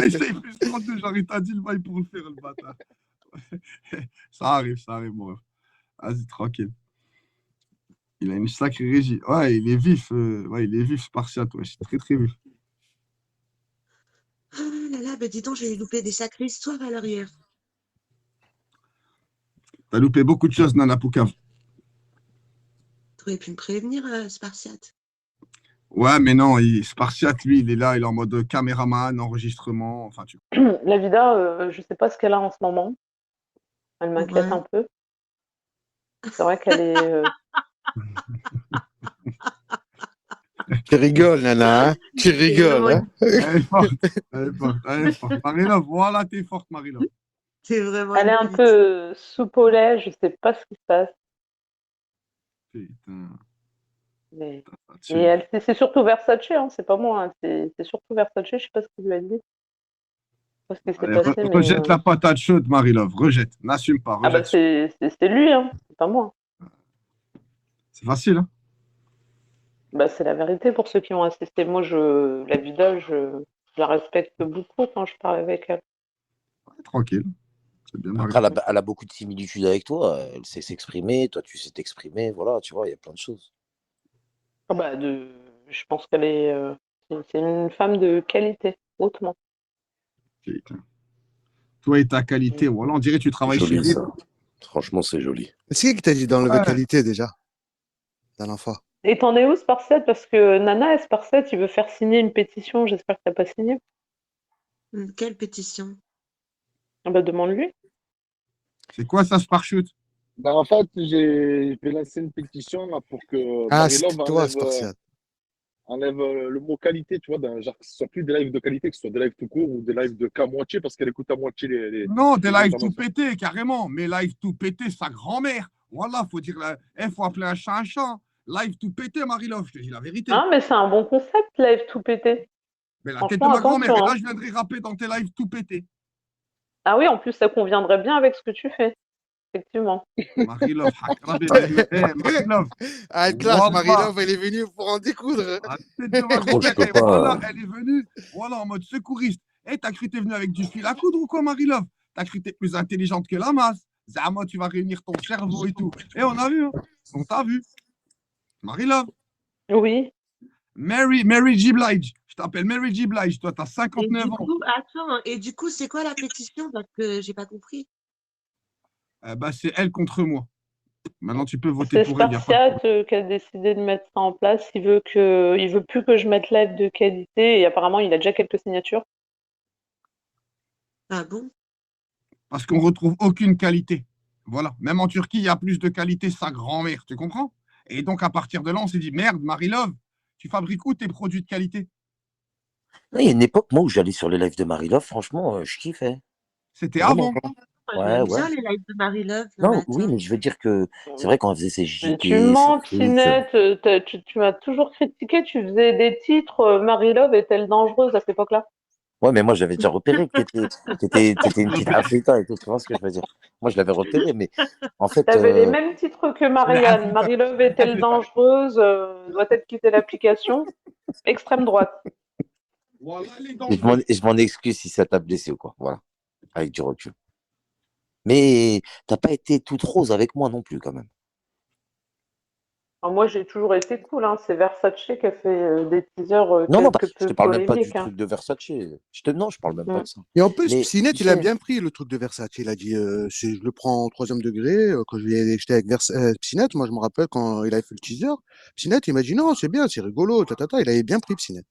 Essaye plus 32, genre, il t'a dit le bail pour le faire, le bâtard. Ça arrive, mon ref. Vas-y, tranquille. Il a une sacrée régie. Ouais, il est vif. Ouais, il est vif, Spartiate. Ouais, c'est très, très vif. Ah là là, bah dis donc, j'ai loupé des sacrées histoires à l'arrière. T'as loupé beaucoup de choses, Nana Poucave. T'aurais pu me prévenir, Spartiate. Ouais, mais non, Spartiate, lui, il est là, il est en mode caméraman, enregistrement. Enfin, tu... La Vida, je sais pas ce qu'elle a en ce moment. Elle m'inquiète Ouais. un peu. C'est vrai qu'elle est. Tu rigoles, Nana, hein? Tu rigoles, hein? Elle est forte, elle est forte, elle est forte. Marie-Love, voilà, t'es forte, Marie-Love. C'est vraiment Elle est un une pute. peu soupe au lait, je sais pas ce qui se passe. Putain. Mais... Tu- Et elle, c'est surtout Versace, hein, c'est pas moi, hein, c'est surtout Versace, je sais pas ce qu'il lui a dit. Je sais pas ce qui s'est Allez, passé, mais. rejette la patate chaude, Marie-Love, rejette. N'assume pas, Ah bah rejette. c'est lui, hein, c'est pas moi. C'est facile, hein? Bah c'est la vérité pour ceux qui ont assisté. Moi, la Vida, je la respecte beaucoup quand je parle avec elle. Ouais, tranquille. C'est bien, Après, Marie-Love. elle a beaucoup de similitudes avec toi. Elle sait s'exprimer, toi, tu sais t'exprimer. Voilà, tu vois, il y a plein de choses. Ah bah je pense qu'elle est. C'est une femme de qualité, hautement. Putain. Toi et ta qualité, voilà, on dirait que tu travailles chez Joli, lui. ça. Franchement, c'est joli. C'est qui t'a dit d'enlever Ouais. qualité déjà? La dernière fois. Et t'en es où, Sparset? Parce que Nana, Sparset, il veut faire signer une pétition. J'espère que t'as pas signé. Quelle pétition? Ah bah demande-lui. C'est quoi ça, Sparchute? Ben, en fait, je vais lancer une pétition là, pour que Ah, c'était Marie-Love toi, Spartiate. enlève le mot qualité, tu vois, genre que ce soit plus des lives de qualité, que ce soit des lives tout court ou des lives de qu'à moitié, parce qu'elle écoute à moitié Non, des les lives tout informations. pété, carrément. Mais live tout pété, sa grand-mère. Voilà, faut dire, faut appeler un chat un chat. Live tout pété, Marie-Love, je te dis la vérité. Ah, mais c'est un bon concept, live tout pété. Mais la tête de Franchement, ma grand-mère. attention. Et là, Hein. je viendrai rapper dans tes lives tout pété. Ah oui, en plus, ça conviendrait bien avec ce que tu fais. Effectivement. Marie-Love, Marie-Love. Ah, classe, Wallah. Marie-Love, elle est venue pour en découdre. La tête de ma Gros, je grand-mère, peux pas. voilà, elle est venue, voilà, en mode secouriste. Eh, t'as cru que t'es venu avec du fil à coudre ou quoi, Marie-Love? T'as cru que t'es plus intelligente que la masse? Zama, tu vas réunir ton cerveau et tout. Et on a vu, hein. On t'a vu. Marie-Love. Oui. Mary G. Blige. Je t'appelle Mary G. Blige. Toi, t'as Et 59 du ans. coup, attends, et du coup, c'est quoi la pétition? Parce que j'ai pas compris. Bah, c'est elle contre moi. Maintenant, tu peux voter C'est pour elle. Y a pas de... Spartiate qui a décidé de mettre ça en place. Il veut plus que je mette live de qualité et apparemment, il a déjà quelques signatures. Ah bon? Parce qu'on retrouve aucune qualité. Voilà. Même en Turquie, il y a plus de qualité sa grand-mère. Tu comprends? Et donc, à partir de là, on s'est dit, merde, Marie-Love, tu fabriques où tes produits de qualité? Il y a une époque, moi, où j'allais sur les lives de Marie-Love, franchement, je kiffais. C'était Vraiment. avant. Moi, Ouais, j'aime ouais. bien les lives de Marie-Love le Non, matin. oui, mais je veux dire que c'est vrai quand elle faisait ses Mais JT, tu ses mens, trucs. Tinette. Tu m'as toujours critiqué. Tu faisais des titres. Marie-Love est-elle dangereuse à cette époque-là? Ouais, mais moi, j'avais déjà repéré que t'étais une petite Africaine et tout, tu vois ce que je veux dire? Moi, je l'avais repéré, mais en fait, T'avais les mêmes titres que Marianne. Marie-Love est-elle dangereuse? Doit-elle quitter l'application? Extrême droite. Voilà, les je m'en excuse si ça t'a blessé ou quoi, voilà, avec du recul. Mais t'as pas été toute rose avec moi non plus, quand même. Alors moi, j'ai toujours été cool. Hein. C'est Versace qui a fait des teasers Non, quelque je peu te parle même pas du polémiques. Hein. truc de Versace. Non, je parle même pas de ça. Et en plus, Mais, Psynet, tu il a sais- bien pris le truc de Versace. Il a dit, je le prends au 3e degré. Quand j'étais avec Psynet, moi, je me rappelle quand il avait fait le teaser. Psynet, il m'a dit non, c'est bien, c'est rigolo. Il avait bien pris Psynet.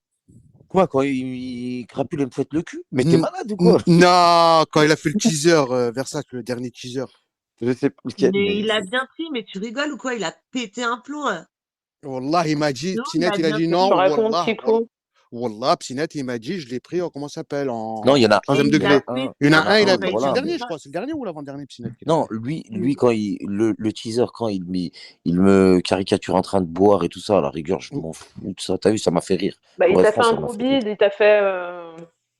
Quoi, quand il crapule et me fouette le cul? Mais t'es malade ou quoi? Non, quand il a fait le teaser, Versace, le dernier teaser. Je sais pas lequel, Mais il a bien pris, mais tu rigoles ou quoi? Il a pété un plomb. Wallah, il m'a dit, Non, Psynet, il a bien dit pris. non. Tu racontes, Wallah, Chico? Wallah, Psynet, il m'a dit, je l'ai pris, comment ça s'appelle, Non, il y en a un. 3e Et il degré. a un. pété Il y en a un, il a plomb, c'est le Voilà, dernier, mais- je crois. C'est le dernier ou l'avant-dernier, Psynet? Non, lui quand le teaser, quand il me caricature en train de boire et tout ça, à la rigueur, je m'en fous de ça. T'as vu, ça m'a fait rire. Bah, il Ouais, t'a fait un franchement, ça m'a gros fait rire. bide, il t'a fait Ouais,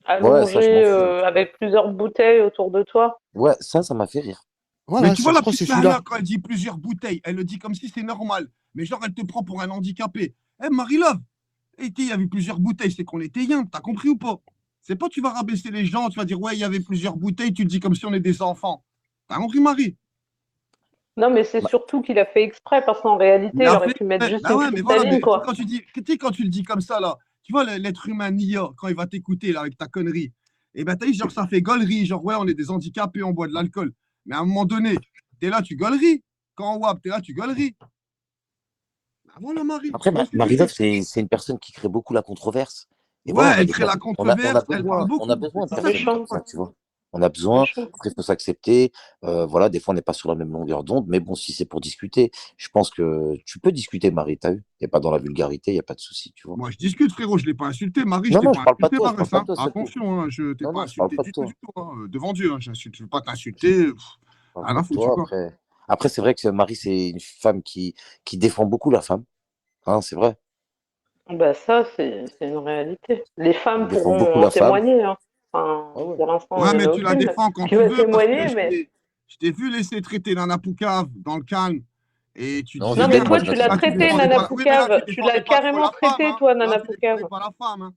ça, je m'en allonger fous. avec plusieurs bouteilles autour de toi. Ouais, ça m'a fait rire. Voilà, Mais tu vois, je la crois que petite c'est celui-là. Mahla, quand elle dit plusieurs bouteilles, elle le dit comme si c'est normal. Mais genre, elle te prend pour un handicapé. Eh, Marie-Love, il y avait plusieurs bouteilles, c'est qu'on était yin, t'as compris ou pas? C'est pas tu vas rabaisser les gens, tu vas dire, ouais, il y avait plusieurs bouteilles, tu le dis comme si on est des enfants. T'as compris, Marie? Non, mais c'est Bah, surtout qu'il a fait exprès, parce qu'en réalité, Il il a aurait fait pu mettre exprès. juste Bah une ouais, mais voilà, cristalline, mais quoi. quand tu le dis comme ça, là, tu vois, l'être humain Nia, quand il va t'écouter, là, avec ta connerie, et ben, t'as dit, genre, ça fait gaulerie, genre, ouais, on est des handicapés, on boit de l'alcool. Mais à un moment donné, t'es là, tu gauleries. Quand on WAP, t'es là, tu gauleries. Bah voilà, Marie, Après, tu vois ce que je veux Marie-Love, dire? c'est une personne qui crée beaucoup la controverse. Et Ouais, voilà, on a elle crée besoin, la on a controverse, elle parle on a beaucoup. besoin de C'est ça personnes qui est Méchant, comme ça, dommage. tu vois. On a besoin, méchant. après, il faut s'accepter. Voilà, des fois, on n'est pas sur la même longueur d'onde, mais bon, si c'est pour discuter, je pense que tu peux discuter, Marie, t'as vu? Il n'y a pas dans la vulgarité, il n'y a pas de souci, tu vois. Moi, je discute, frérot, je ne l'ai pas insulté. Marie, je Non, t'ai non, je pas parle pas de insulté, toi, je Marie, parle pas de hein. toi, c'est tout. Attention, hein, je ne t'ai Non, pas non, je parle insulté pas de du tout, toi. du tout, hein. Devant Dieu, hein. Je ne veux pas t'insulter. Je parle Rien pas à de foutre, tu toi. vois. Après, c'est vrai que Marie, c'est une femme qui défend beaucoup la femme. Hein, c'est vrai. Bah ça, c'est une réalité. Les Elle femmes défend pourront beaucoup en la femme. témoigner, hein. Enfin, Ah ouais. pour l'instant, Ouais, il n'y en mais a tu la aucune défends quand qui tu va veux, parce que témoigner, mais... je t'ai vu laisser traiter Nana Poucave dans le calme. Et tu Non, disais j'ai Non, mais bien, rien. moi, toi, je tu la l'as Là, traite tu très traité, bien. défendais Nana pas. Oui, mais là, tu Poucave. Tu l'as défendais pas trop carrément la femme, traité, hein. toi, Là, Nana tu Poucave. défendais pas la femme, hein.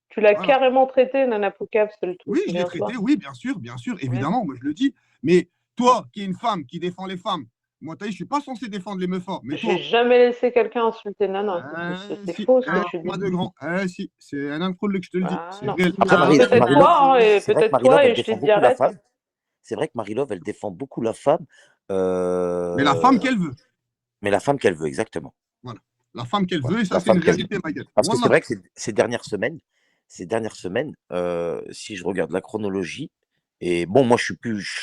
Tu l'as Voilà. carrément traité, Nana Poucave, c'est le tout, Oui, je l'ai souviens-toi. traité, oui, bien sûr, Ouais. évidemment, moi je le dis. Mais toi, qui es une femme, qui défend les femmes, moi, t'as dit, je suis pas censé défendre les meufs forts. Mais J'ai toi, jamais laissé quelqu'un insulter Nana. C'est si, faux, ce que tu dis. pas de grand. Si, c'est un incroyable que je te le dis. Ah C'est non. réel. Après, Ah, Non, Et peut-être Marie-Love, toi, hein, et c'est vrai que peut-être Marie-Love, toi, elle et je défend t'ai dit beaucoup la arrête. femme. C'est vrai que Marie-Love, elle défend beaucoup la femme. mais la femme euh, qu'elle veut. Mais la femme qu'elle veut, exactement. Voilà. La femme qu'elle Voilà, veut, et ça, la c'est une femme qu'elle veut. réalité, ma gueule. Parce que c'est Voilà. vrai que ces dernières semaines, si je regarde la chronologie, et bon, moi, je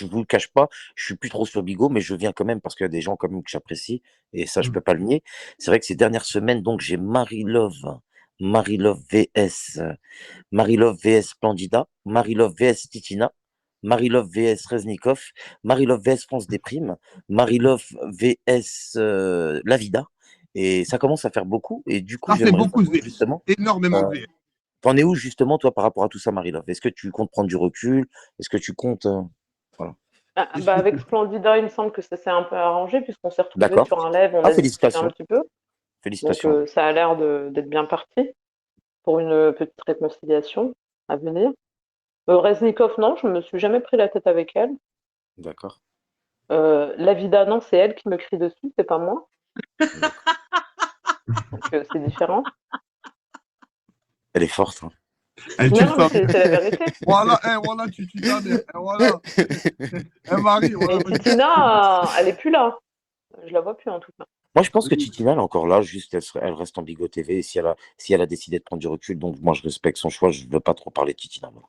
vous le cache pas, je suis plus trop sur Bigot, mais je viens quand même parce qu'il y a des gens quand même que j'apprécie, et ça, je peux pas le nier. C'est vrai que ces dernières semaines, donc, j'ai Marie-Love VS, Marie-Love VS Splendida, Marie-Love VS Titina, Marie-Love VS Reznikov, Marie-Love VS France Déprime, Marie-Love VS La Vida. Et ça commence à faire beaucoup. Et du coup, Ça fait j'aimerais beaucoup de savoir VS. justement, Énormément euh, de VS. t'en es où justement, toi, par rapport à tout ça, Marie-Love? Est-ce que tu comptes prendre du recul? Est-ce que tu comptes. Voilà. Ah, bah, avec Explique-moi. Splendida, il me semble que ça s'est un peu arrangé, puisqu'on s'est retrouvés D'accord. sur un live, on Ah, a discuté un félicitations. petit peu. Donc, Félicitations. ça a l'air d'être bien parti pour une petite réconciliation à venir. Reznikov, non, je me suis jamais pris la tête avec elle. D'accord. La Vida, non, c'est elle qui me crie dessus, c'est pas moi. D'accord. Donc, c'est différent. Elle est forte. Hein. Elle Non, tue non, mais ça. c'est la vérité. Voilà, voilà, tu tues ta mère. Voilà. Marie, voilà. Et Titina, elle est plus là. Je la vois plus en tout cas. Moi, je pense que Titina, elle est encore là, juste elle reste en Bigot TV. Si elle a décidé de prendre du recul, donc moi, je respecte son choix. Je ne veux pas trop parler de Titina. Moi.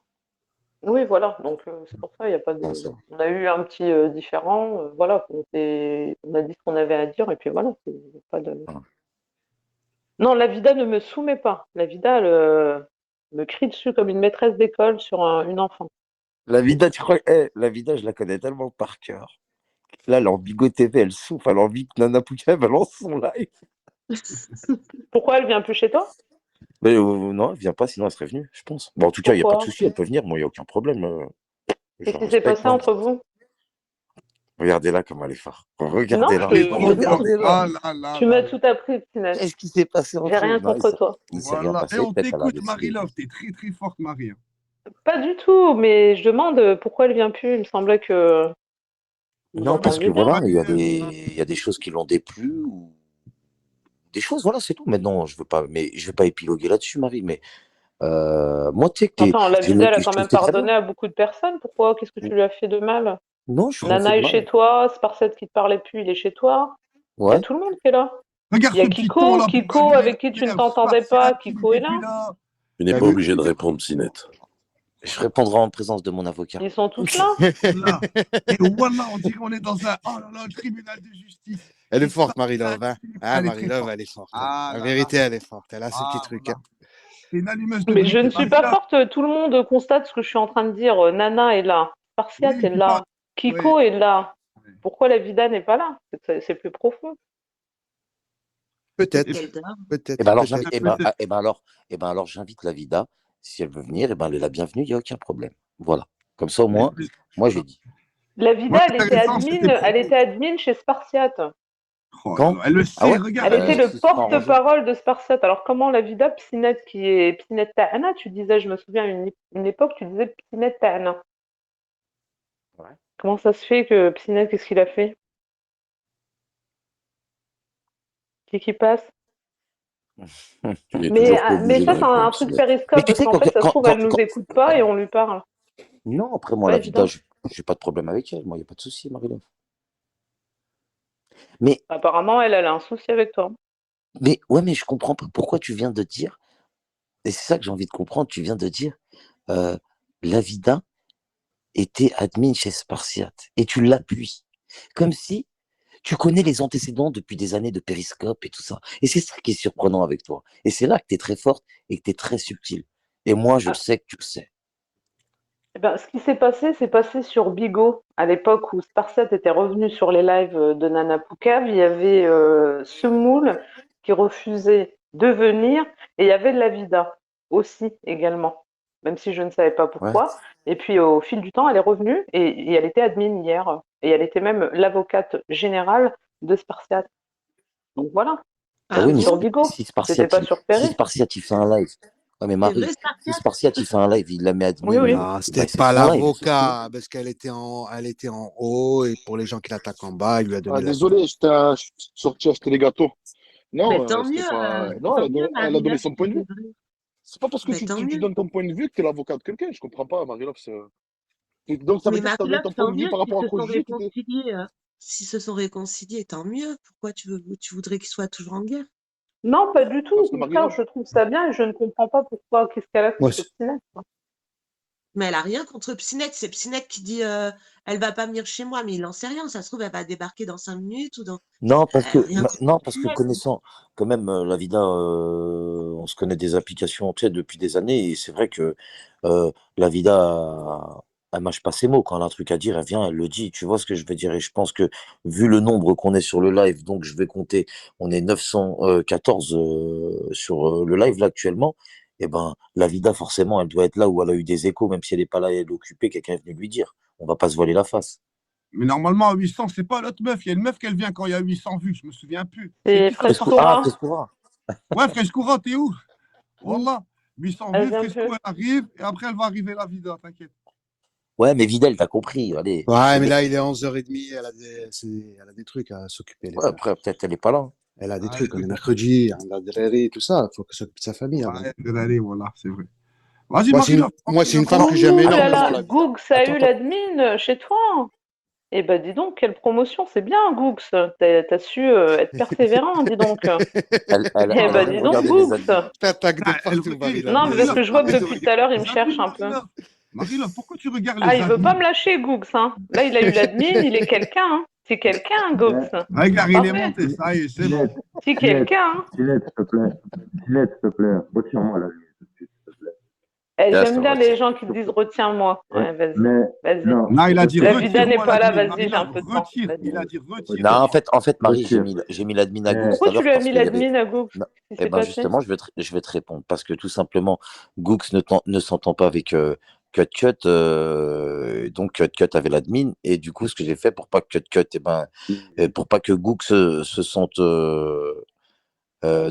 Oui, voilà. Donc c'est pour ça, il y a pas de. Ouais, c'est vrai. On a eu un petit différent. Voilà, on a dit ce qu'on avait à dire et puis voilà. Pas de. Voilà. Non, la Vida ne me soumet pas. La Vida, elle me crie dessus comme une maîtresse d'école sur une enfant. La Vida, tu crois, la Vida, je la connais tellement par cœur. Là, elle est en Bigot TV, elle souffle, elle a envie que Nana Poukav, elle lance son live. Pourquoi elle vient plus chez toi? Mais non, elle vient pas, sinon elle serait venue, je pense. Bon, en tout cas, il n'y a pas de Pourquoi? souci, elle peut venir, moi, il n'y a aucun problème. Je Qu'est-ce la qui s'est respecte. passé Hein. entre vous? Regardez-là comme elle est forte. Non, Regardez-là. je demande. Regardez-là. Ah là là Tu là m'as là. tout appris, Pinel. Qu'est-ce qui s'est passé J'ai entre eux? rien Non, contre toi. il s'est rien Voilà. Et passé, on peut-être elle a t'écoute, décidé. Marie-Love. T'es très très forte, Marie. Pas du tout, mais je demande pourquoi elle vient plus. Il me semblait que vous Non, parce que entendiez bien. voilà, il y a des choses qui l'ont déplu ou des choses, voilà, c'est tout. Maintenant, je veux pas épiloguer là-dessus, Marie, mais moi, tu sais que Enfin, la Vida, elle a je quand te le même fais très bien. pardonné à beaucoup de personnes. Pourquoi? Qu'est-ce que tu lui as fait de mal? Non, je suis rien fait Nana de est chez mal. toi, Sparset qui te parlait plus, il est chez toi. Il y a Ouais. tout le monde qui est là. Regarde Il y a ce petit ton là. Kiko avec qui tu ne t'entendais pas. Kiko est là. Tu n'es T'as pas vu? obligé de répondre, Sinette. Je répondrai en présence de mon avocat. Ils sont tous là. Là. Et voilà, on dirait qu'on est dans un oh là là, tribunal de justice. Elle est Et forte, ça, Marie-Love. Hein. Ah, elle est très Marie-Love, forte. elle est forte. Ah La là vérité, là. elle est forte. Elle a ses petits Ah, trucs. voilà. Hein. C'est une allumeuse de Mais je briquet. ne suis pas forte. Tout le monde constate ce que je suis en train de dire. Nana est là. Spartiate Oui, est là. Kiko est là. Pourquoi la Vida n'est pas là? C'est plus profond. Peut-être. Quelle dame. Peut-être. Et ben alors, Peut-être. alors j'invite la Vida. Si elle veut venir, et ben elle est la bienvenue, il n'y a aucun problème. Voilà. Comme ça, au moins, moi j'ai dit. La Moi, Vida, elle était l'intéressant, c'était admin chez Spartiate. Oh là Quand? là, elle le Ah sait, ouais? regarde. Elle était le Ce sera arrangé. porte-parole de Spartiate. Alors comment la vida Psinet, qui est Psinet Ta'ana, tu disais, je me souviens, à une époque, tu disais Psinet Ta'ana. Ouais. Comment ça se fait que Psinet, qu'est-ce qu'il a fait? Qui passe? Il est Mais, toujours pas mais obligé de ça, c'est un répondre, truc Pinette. Mais périscope, tu parce sais, qu'en fait, ça se trouve, elle nous écoute pas et on lui parle. Non, après, moi, Pas la vida, évident. j'ai pas de problème avec elle. Moi, il n'y a pas de souci, Marie-Laure. Mais, Apparemment, elle a un souci avec toi. ouais, mais je comprends pas pourquoi tu viens de dire, et c'est ça que j'ai envie de comprendre, tu viens de dire, la vida était admin chez Spartiate, et tu l'appuies. Comme si tu connais les antécédents depuis des années de périscope et tout ça. Et c'est ça qui est surprenant avec toi. Et c'est là que tu es très forte et que tu es très subtile. Et moi, je le sais que tu le sais. Eh ben, ce qui s'est passé, c'est passé sur Bigo. À l'époque où Spartiate était revenu sur les lives de Nana Poucave, il y avait Semoule qui refusait de venir et il y avait de la Vida aussi également, même si je ne savais pas Ouais. pourquoi. Et puis au fil du temps, elle est revenue et elle était admin hier. Et elle était même l'avocate générale de Spartiate. Donc voilà, Ah Ah oui, mais sur bon? Bigo. si C'était pas sur Péris. Spartiate, il fait un live. Ouais, mais C'est Marie, vrai, si Spartiate? Spartiate, il fait un live, il la met Oui, admin, oui. Non, bah, c'était c'est pas son live. l'avocat, parce elle était en haut, et pour les gens qui l'attaquent en bas, il lui a donné Ah, la désolé, je t'ai sorti acheter les gâteaux. Mais Non, tant c'était mieux, pas. Non, elle a donné Marie-Laure, son si point de c'est vue. vrai. C'est pas parce que Mais tant tu mieux. donnes ton point de vue que tu es l'avocat de quelqu'un. Je comprends pas, Marie-Laure. Donc, ça veut Mais dire que tu as donné Marie-Laure, ton point tant de vue mieux par s'ils rapport à se sont Cross-G qui était. réconciliés. S'ils se sont réconciliés, tant mieux. Pourquoi tu voudrais qu'ils soient toujours en guerre? Non, pas du tout. Parce Au que contraire, Marie-Laure. je trouve ça bien et je ne comprends pas pourquoi, qu'est-ce qu'elle a Moi, contre c'est- Pinette, quoi. Mais elle a rien contre Psinette. C'est Psinette qui dit elle va pas venir chez moi, mais il n'en sait rien. Ça se trouve, elle va débarquer dans 5 minutes ou dans. Non, Rien contre non, parce que Psinette. connaissant quand même la vida, on se connaît des applications, tu sais, depuis des années, et c'est vrai que la vida, elle mâche pas ses mots. Quand elle a un truc à dire, elle vient, elle le dit. Tu vois ce que je veux dire? Et je pense que vu le nombre qu'on est sur le live, donc je vais compter, on est 914 sur le live là actuellement. Et ben, la vida, forcément, elle doit être là où elle a eu des échos, même si elle n'est pas là, elle est occupée, quelqu'un est venu lui dire. On va pas se voiler la face. Mais normalement, à 800, c'est pas l'autre meuf. Il y a une meuf qui vient quand il y a 800 vues. Je me souviens plus. C'est C'est qui ça? Frescoura. Frescoura. Ouais, Frescoura, t'es où? Wallah. 800 Elle vues, vient Fresco, plus. elle arrive. Et après, elle va arriver la vida, t'inquiète. Ouais, mais Vidal, t'as compris, allez. Ouais, Le mais mec, là, il est 11h30, elle a des trucs à s'occuper, les ouais, frères. après, peut-être elle est pas là. Elle a des Ouais, trucs, on est mercredi, on a des tout ça, il faut qu'elle s'occupe de sa famille avant. ouais, allez, voilà, c'est vrai. Vas-y, Moi, Marie-Laure. c'est une tranquille, femme que j'aime Ouh là énormément, là, la vida. Googs a Attends, eu attends. l'admin chez toi. Eh ben dis donc, quelle promotion, c'est bien, Googs. T'as su être persévérant, dis donc. Elle Eh a ben même dis donc, regardé les Googs. admins. T'attaques de Ah, partout, Marie-Laure. Non, mais parce Marie-Laure, que je vois que arrête de depuis tout à regarder l'heure, il me les admins, cherche un peu. Marie-Laure. Marie-Laure, pourquoi tu regardes Ah, les il veut pas admins? me lâcher, Googs, hein. Là, il a eu l'admin, il est quelqu'un, hein. C'est quelqu'un, Googs. Regarde, il est Parfait. monté, ça y est, c'est bon. C'est quelqu'un, hein. Ginette, s'il te plaît. Ginette, s'il te plaît. Retire-moi la lumière tout de suite, s'il te plaît. Eh, Là, j'aime ça bien va, les tiens. gens qui te disent retiens-moi. Ouais, vas-y, Mais, vas-y. non. Non, il a dit La vida n'est retire-moi pas là, l'admin. vas-y, j'ai un Marie-Laure, peu de temps. retire. Vas-y. Il a dit retire. Non, en fait, Marie, Retire. j'ai mis l'admin à Google tout Pourquoi à tu l'heure lui as parce mis qu'il y avait. l'admin à Googs? Non, Qu'est-ce qui eh s'est ben passé? justement, je vais te répondre parce que tout simplement, Gooks ne s'entend pas avec CutCut, donc CutCut avait l'admin et du coup, ce que j'ai fait pour pas que CutCut, pour pas que Gooks se sente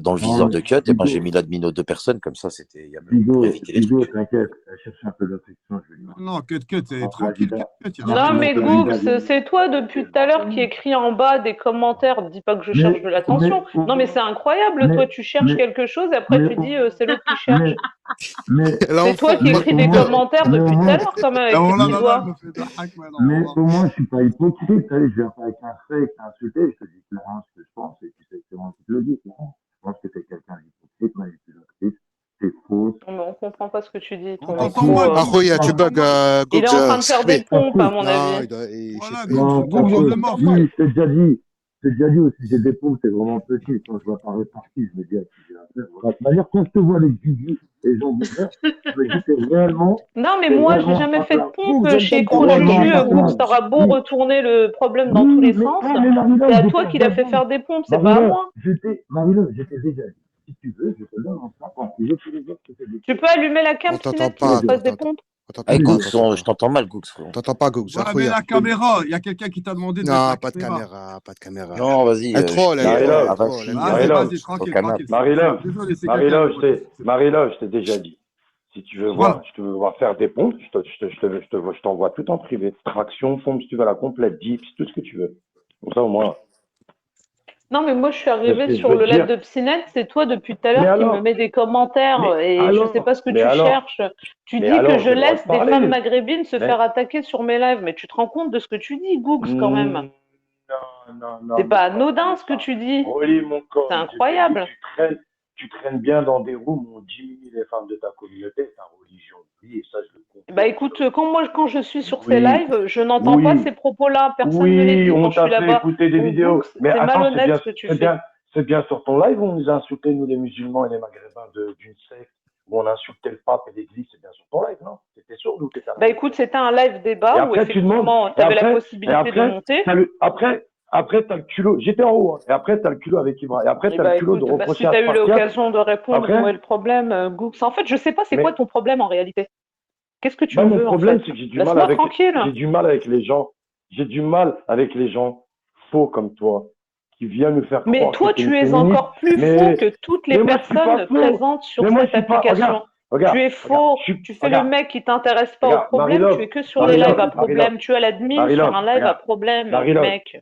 dans le viseur de Cut, et ben j'ai mis l'admin aux deux personnes comme ça, c'était pour Bigo, éviter les trucs. t'inquiète. Elle cherche un peu d'affection, je vais lui Non, cut, c'est la tranquille, vida. cut, il y a Non, rien Non, de mais la mal. vida, Googs, c'est toi depuis tout à l'heure qui écrit en bas des commentaires. Dis pas que je cherche de l'attention. Non, mais c'est incroyable. Toi, tu cherches quelque chose et après tu dis c'est l'autre qui cherche. C'est toi qui écris des commentaires depuis tout à l'heure, quand même, avec Oh tes là petits là là, doigts. je me fais de hack maintenant. Mais voilà. au moins, je suis pas hypocrite. Allez, je viens pas avec un fake, insulter. Je te dis clairement ce que je pense et puis c'est exactement ce que je le dis. Clairement. Je pense que t'es quelqu'un d'hypocrite, manipulatrice. C'est faux. Non, mais on comprend pas ce que tu dis. On Ton t'entend micro, mal, Ah, Google, Khoya, on tu t'entend bugs, mal. il est en train de faire des Google. pompes, à mon Non, avis. Voilà, je sais Google, pas. je t'entends mal. Oui, je t'ai déjà dit, au sujet des pauvres, c'est vraiment petit. Quand je vois pas réparti, je me dis à qui j'ai affaire. Voilà. De manière, quand je te vois avec Guigui et Jean Bouger, je me dis, c'est réellement. Non, mais C'est moi, j'ai vraiment jamais fait de pas pompe Google, chez j'entends pas mal, Crojuju. Marie-Laure. Googs, t'auras beau Oui. retourner le problème dans tous Oui, les mais, sens. mais Marie-Laure, C'est à je toi t'ai qu'il a déjà fait dit. faire des pompes, c'est pas à moi. Marie-Laure, je t'ai déjà dit. Si tu veux, je te donne en 50. Tu veux tous les jours que je te dis. Tu peux allumer la cam, On t'entend Sinette, qu'il pas, te fasse des t'entends. pompes? On t'entend Eh, pas, Googs, on t'entend je pas. t'entends mal, Googs, frérot. On t'entend pas, Googs. Ouais, mais la caméra, il y a quelqu'un qui t'a demandé de mettre Non, la pas de caméra. caméra, pas de caméra. Non, vas-y, Elle troll, elle Marie-Love, troll, elle troll. Vas-y, Marie-Love, vas-y, sur ton tranquille, canapé. tranquille. Marie-Love, Désolé, c'est quelqu'un Marie-Love, qui voulait. Marie-Love, je t'ai déjà dit. Si tu veux Voilà. voir, je te veux voir faire des pompes, je t'envoie tout en privé. Traction, pompe, si tu veux la complète, dips, tout ce que tu veux. Comme ça, au moins. Non, mais moi, je suis Mais arrivée je sur veux le live dire, de Psynet. C'est toi, depuis tout à mais l'heure, qui me alors, met des commentaires mais et je sais pas alors, ce que mais tu alors, cherches. Tu mais dis que alors, je j'ai le droit de laisse des femmes parler. maghrébines se Mais, faire attaquer sur mes lives. Mais tu te rends compte de ce que tu dis, Googs, quand même. non, non, C'est me pas pas anodin comme ce que ça. tu dis. Oli, mon C'est corps, je t'ai dit, incroyable. tu traînes bien dans des rooms où on diminue les femmes de ta communauté, ta religion. Oui, et ça, je le comprends. Bah écoute, quand je suis sur ces Oui, lives, je n'entends pas ces oui, propos-là. Personne ne les oui, dit on quand je suis t'a fait là-bas. écouter des Donc, vidéos. Googs, Mais c'est attends, malhonnête ce que tu fais. c'est bien sur ton live où on nous a insulté, nous les musulmans et les maghrébins d'une secte, où on insultait le pape et l'église, c'est bien sur ton live, non? T'étais sourd ou t'étais à la Bah maison? écoute, c'était un live Et débat où après, tu demandes, effectivement, tu avais la possibilité de monter. après, t'as le culot, j'étais en haut, hein. Et après, t'as le culot avec Ibra, et après, Eh t'as bah le culot de écoute, si reprocher tu à as eu Spartiate. l'occasion de répondre où Après, est le problème, Googs. En fait, je sais pas c'est quoi mais, ton problème en réalité. Qu'est-ce que tu bah, me mon veux en problème, fait? c'est que j'ai du mal Laisse-moi avec tranquille. les gens faux comme toi, qui viennent nous faire Mais croire que toi, t'es une tu es féministe. encore plus faux Mais, que toutes les mais moi, je suis pas personnes faux. présentes sur Mais moi, je cette suis pas, application. Tu es faux, tu fais le regarde, mec qui t'intéresse pas au regarde, problème, Marie-Love, tu es que sur les lives à Marie-Love, problème. Tu as l'admin sur un live à regarde, problème, Marie-Love, mec.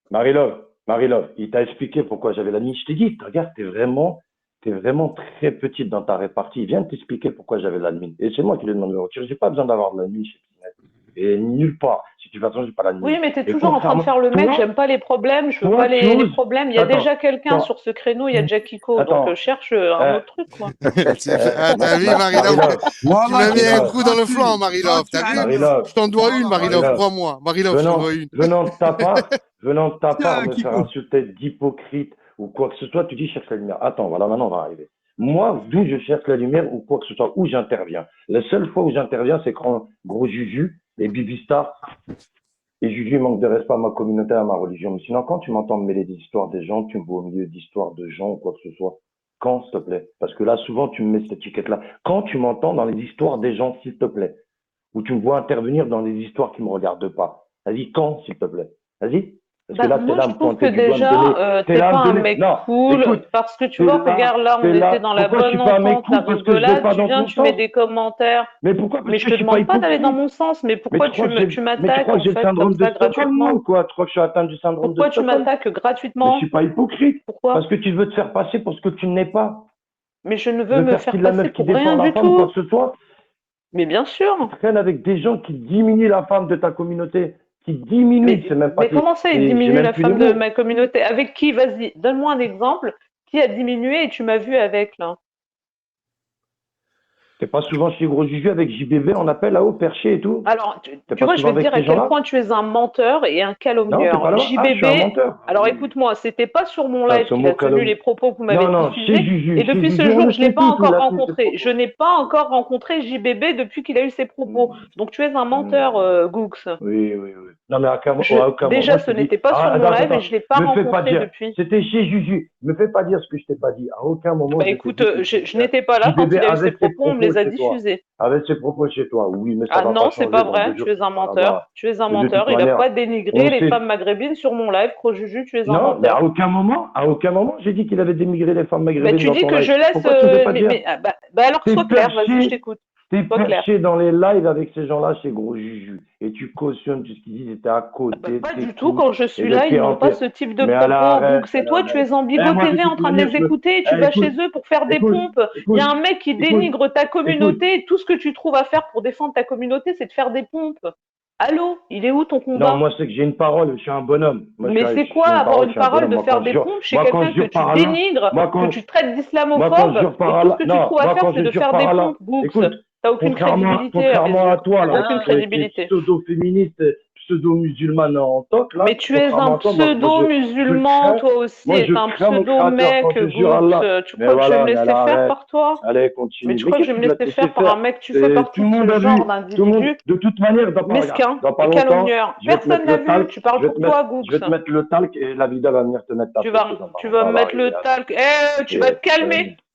Marie-Love, il t'a expliqué pourquoi j'avais la niche. Je t'ai dit, regarde, t'es vraiment très petite dans ta répartie. Il vient de t'expliquer pourquoi j'avais l'admin. Et c'est moi qui lui ai demandé de retirer. J'ai pas besoin d'avoir de l'admin chez Pinette. Et nulle part. Si tu fais attention, j'ai pas l'admin. Oui, mais tu es Et toujours en train de faire le mec, toi, j'aime pas les problèmes, je veux toi, pas tu les oses. problèmes. Il y a Attends, déjà quelqu'un attends, sur ce créneau, il y a Jackiko, donc attends, cherche un autre truc, quoi. T'as vu, Marie-Love? Marie-Love, Tu Voilà, m'as mis un Marie-Love, coup dans le tranquille, flanc, Marie-Love. T'as vu? tranquille. Marie-Love, Je t'en dois une, Voilà, Marie-Love, Marie-Love. crois-moi. Marie-Love, je t'en dois une. Venant de ta part, tiens, me faire Kiko. insulter d'hypocrite ou quoi que ce soit, tu dis cherche la lumière. Attends, voilà, maintenant on va arriver. Moi, d'où je cherche la lumière ou quoi que ce soit, où j'interviens. La seule fois où j'interviens, c'est quand Gros Juju et Bibistar et Juju manque de respect à ma communauté, à ma religion. Mais sinon, quand tu m'entends me mêler des histoires des gens, tu me vois au milieu d'histoires de gens ou quoi que ce soit. Quand, s'il te plaît? Parce que là, souvent, tu me mets cette étiquette-là. Quand tu m'entends dans les histoires des gens, s'il te plaît? Ou tu me vois intervenir dans des histoires qui me regardent pas. Vas-y, quand, s'il te plaît? Vas-y. Parce que là, t'es Moi, là à je me trouve que pointer du doigt, me déjà, donner. t'es là à pas me un donner. mec Non, cool, écoute, parce que tu t'es vois, là, regarde, là, on t'es là. était dans la Pourquoi je bonne suis pas un mec entente, la cool? Parce que je vais rigolade, pas tu dans viens, ton tu mets sens. des commentaires. Mais pourquoi? Parce Mais que je te je suis pas demande pas d'aller dans hypocrite. mon sens, mais Mais pourquoi tu crois que tu mais tu m'attaques, crois en que j'ai le fait, syndrome comme de ça, Stockholm, moi, gratuitement? ou quoi? Tu crois que je suis atteint du syndrome de Pourquoi tu Stockholm? m'attaques Mais je gratuitement? suis pas hypocrite. Pourquoi? Parce que tu veux te faire passer pour ce que tu n'es pas. Mais je ne Tu veux veux me faire faire style la passer meuf qui pour rien défend la du femme ou quoi tout. que ce soit. Mais bien Tu sûr. traînes avec des gens qui diminuent la femme de ta communauté. Qui diminuent, c'est même pas Mais comment ça, il j'ai diminue même la plus les femme de mots. ma communauté? Avec qui? Vas-y, donne-moi un exemple. Qui a diminué et tu m'as vu avec, là? T'es pas souvent chez Gros Juju avec JBB en appel là-haut, perché et tout? Alors, T'es tu pas vois, je souvent vais te avec dire à ces quel gens-là? point tu es un menteur et un Non, t'es calomnieur. pas là-bas? Ah, je suis un JBB, menteur. Ah alors oui. écoute-moi, c'était pas sur mon Ah, live ce qu'il mot a tenu calomnie. les propos que vous m'avez Non, chez diffusés. Juju. Et Chez depuis ce Juju, on jour, le je ne l'ai sait pas tous où encore il a tenu ses rencontré. Je propos. n'ai pas encore rencontré JBB depuis qu'il a eu ses propos. Donc tu es un menteur, Googs. Oui, oui, oui. Non, mais à aucun moment, Déjà, moi, je ce te dis, n'était pas sur mon live et je ne l'ai pas me fais pas rencontré dire, depuis. c'était chez Juju. Me fais pas dire ce que je t'ai pas dit. À aucun moment, Bah je t'ai écoute, dit que je n'étais pas là quand JBB il a eu ses avec ses propos, on me les propos a chez toi. diffusés. Avec ses propos chez toi, oui, mais ça Ah va non, pas c'est changer pas dans vrai, 2 jours. tu es un Voilà, menteur. voilà. Tu es un De toute menteur. Il n'a manière, pas on dénigré les sait. femmes maghrébines sur mon live. Crojuju, tu es un Non, mais menteur. à aucun moment, j'ai dit qu'il avait démigré les femmes Bah, maghrébines tu dans dis ton que live. je laisse Pourquoi tu ne veux pas dire? alors T'es sois clair, vas-y, je perché, t'écoute. t'es Sois clair. perché dans les lives avec ces gens-là chez Gros Juju. Et tu cautionnes tout ce qu'ils disent, et t'es à côté, Pas du tout, t'écoutes. quand je Et suis de là, ils pire en n'ont pas pire. ce type de Mais alors, propos. arrête, Book, c'est toi, tu es en Eh, Bigo moi, de TV en toute train de manière, les écouter et tu vas chez eux pour faire des écoute, pompes. Il y a un mec qui dénigre ta communauté et tout ce que tu trouves à faire pour défendre ta communauté, c'est de faire des pompes. Allô, il est où ton combat? Non, moi, c'est que j'ai une parole, je suis un bonhomme. Moi, Mais c'est quoi avoir une parole de faire des pompes chez quelqu'un que tu dénigres, que tu traites d'islamophobe, et tout ce que tu trouves à faire, c'est de faire des pompes, Books. T'as aucune crédibilité à mes contrairement à yeux. toi, T'as là, aucune crédibilité. pseudo-féministe, pseudo-musulmane en toc, là. Mais tu es un contrairement à toi, moi, pseudo-musulman, toi aussi, moi, et je un crains mon pseudo-mec, créateur, quand je jure Allah. Gooks. Tu Mais crois que je vais voilà, me mais laisser alors, faire arrête. par toi? Allez, continue. Mais tu crois que je vais me laisser faire par un mec? Tu fais partie Tout le de monde ce a genre vu. Tout le monde, d'individu de toute manière, mesquin dans pas et longtemps, calomnieur. je vais te Personne mettre n'a le vu, talc. tu parles Je vais pour te toi, mettre, je vais te Gooks. mettre le talc et la vida va venir te mettre ta Tu peste vas dans tu pas vas longtemps, me elle va mettre le arriver, là. talc. Eh, tu vas te calmer.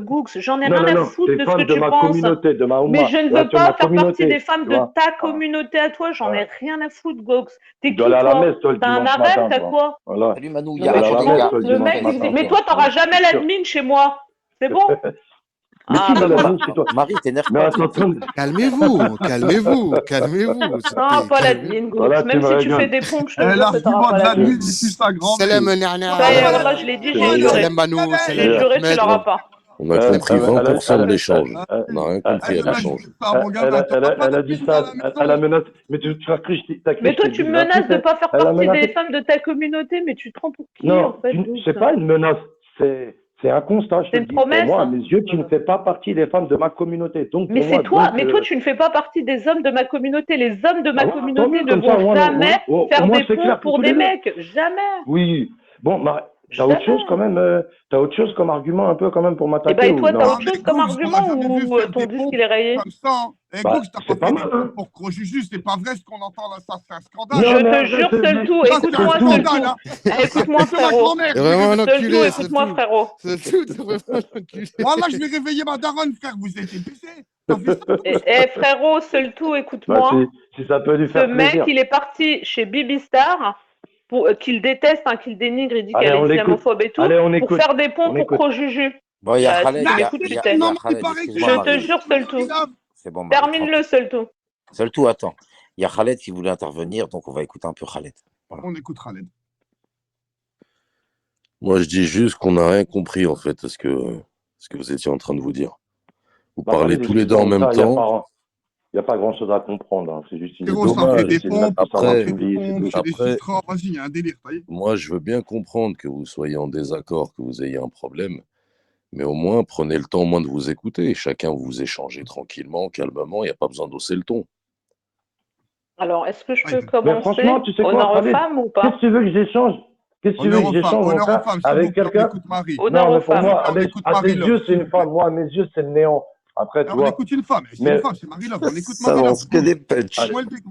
Googs. J'en ai Non, rien non, à non, foutre t'es de ce fan que de tu ma penses. communauté, de ma Mais Oumma, je ne de veux ma pas faire partie communauté, des femmes tu de vois. ta Voilà. communauté à toi. J'en ai rien à foutre, Gogs. T'es Tu dois qui, aller à la toi? messe, toi, le T'as un dimanche harem? matin, T'as toi. quoi? Voilà. Salut Manu, Non, il y a mais Tu je dois aller à m'en la messe, fous. toi, le Le dimanche mec, il matin, dit, mais toi. toi, t'auras Voilà. jamais C'est sûr. l'admin chez moi. C'est bon? Mais Ah, qui veut bah, l'admin chez toi? Marie, t'énerve Mais pas, attends, tranquille. Calmez-vous, calmez-vous, calmez-vous, s'il vous non, plaît, pas calmez-vous. l'admin, Gogs. voilà, tu Même me si tu fais régales. des pompes, je te jure que t'auras L'argument pas de l'admin. l'admin, il pue sa grand-mère. Salam Ça y est, Nana, Wallah, je l'ai dit, Tu j'ai me juré. régales. salam Manu, J'ai salam juré, tu Ahmed. l'auras pas. On a compris elle a, 20% de elle, l'échange. Ah, On n'a rien elle, compris à eh, dommage, l'échange. ça, mon gamin. elle a dit T'as ça, pas à la elle a maison. menacé. Mais tu as cru, t'as cru, Mais je toi, t'ai tu dit me 28, menaces de pas faire elle a partie des menacé. femmes de ta communauté, mais tu te prends pour qui, en Non, fait, c'est Books? pas une menace, c'est un constat, je te C'est le une dis. Pour promesse, moi, à hein? mes yeux, tu ne fais pas partie des femmes de ma communauté. Donc, Mais pour moi, c'est toi, donc, mais toi, tu ne fais pas partie des hommes de ma communauté. Les hommes de bah ma voilà, tant communauté mieux, ne comme ça, vont jamais au faire moins des c'est pompes clair pour pour tous des les deux. mecs. Jamais. Oui. Bon, t'as autre chose quand Jamais. même, t'as autre chose comme argument un peu quand même pour Et m'attaquer et ou toi, t'as non? Non, autre mais chose comme Googs, on l'a argument jamais vu ou faire ton des disque pompes il est rayé? comme ça. Hein. Et Bah, Googs, t'as c'est pas pas fait mal, des hein? pompes pour Gros Juju, c'est pas vrai ce qu'on entend là, ça c'est un scandale. Je Non, mais te arrête, jure, seul tout. Ça c'est un Écoute-moi, seul scandale, tout. hein. Eh, écoute-moi, C'est là que je frérot. m'emmerde, C'est je vais vraiment un réveiller. Seul tout, enculé, c'est écoute-moi, tout. frérot. C'est tout, c'est vraiment un enculé. Voilà, je vais réveiller ma daronne, frère, vous étiez baisé. T'as vu ça, Googs? Frérot, seul tout, Bah, écoute-moi. si ça peut lui Ce faire mec, plaisir. il est parti chez Bibi Star pour qu'il déteste, hein, qu'il dénigre, il dit Allez, qu'elle on est l'écoute. islamophobe et tout, Allez, on pour écoute. faire des ponts On pour écoute. Gros Juju. Bon, il y a Si Khaled, tu il y a, m'écoutes, il y tu a, t'aimes. il y a Non, mais il Khaled, paraît que excuse-moi, Je te Marie. jure, seul tout. Marie-Love. C'est bon, Marie, Termine-le, tranquille. seul tout. Seul tout, attends. Il y a Khaled qui voulait intervenir, donc on va écouter un peu Khaled. Voilà. On écoute Khaled. Moi, je dis juste qu'on n'a rien compris, en fait, ce que vous étiez en train de vous dire. Vous Bah, parlez Khaled, tous les deux en excuse-moi, même ça, temps. il n'y a pas grand-chose à comprendre, hein. C'est juste une Frérot, ça idée. fait Dommage. des C'est de mettre pompes, tout ça dans ça Après, fait une des liste et pompes tout. chez les après, filtres. Vas-y, il y a un délire, ça y est. moi, je veux bien comprendre que vous soyez en désaccord, que vous ayez un problème, mais au moins, prenez le temps au moins de vous écouter. Chacun vous échangez tranquillement, calmement, il n'y a pas besoin d'hausser le ton. Alors, est-ce que je Ouais, peux Mais franchement, commencer tu sais quoi, honneur aux Khaled? femmes ou Qu'est-ce pas? que tu veux que j'échange? Qu'est-ce que tu veux honneur que aux femmes, j'échange, mon honneur aux frère, femmes, s'il vous avec plaît, on quelqu'un? écoute Marie. Honneur Non, aux mais pour S'il vous femmes. moi, plaît, on écoute à tes Marie-Love, yeux, c'est s'il vous une plaît. femme. Moi, à mes yeux, c'est le néant. Après, tu On vois. écoute une femme, c'est une Mais femme, c'est Marie-Love, on écoute Ça Marie-Love. lance que des punchs. allez, Moi, le dick,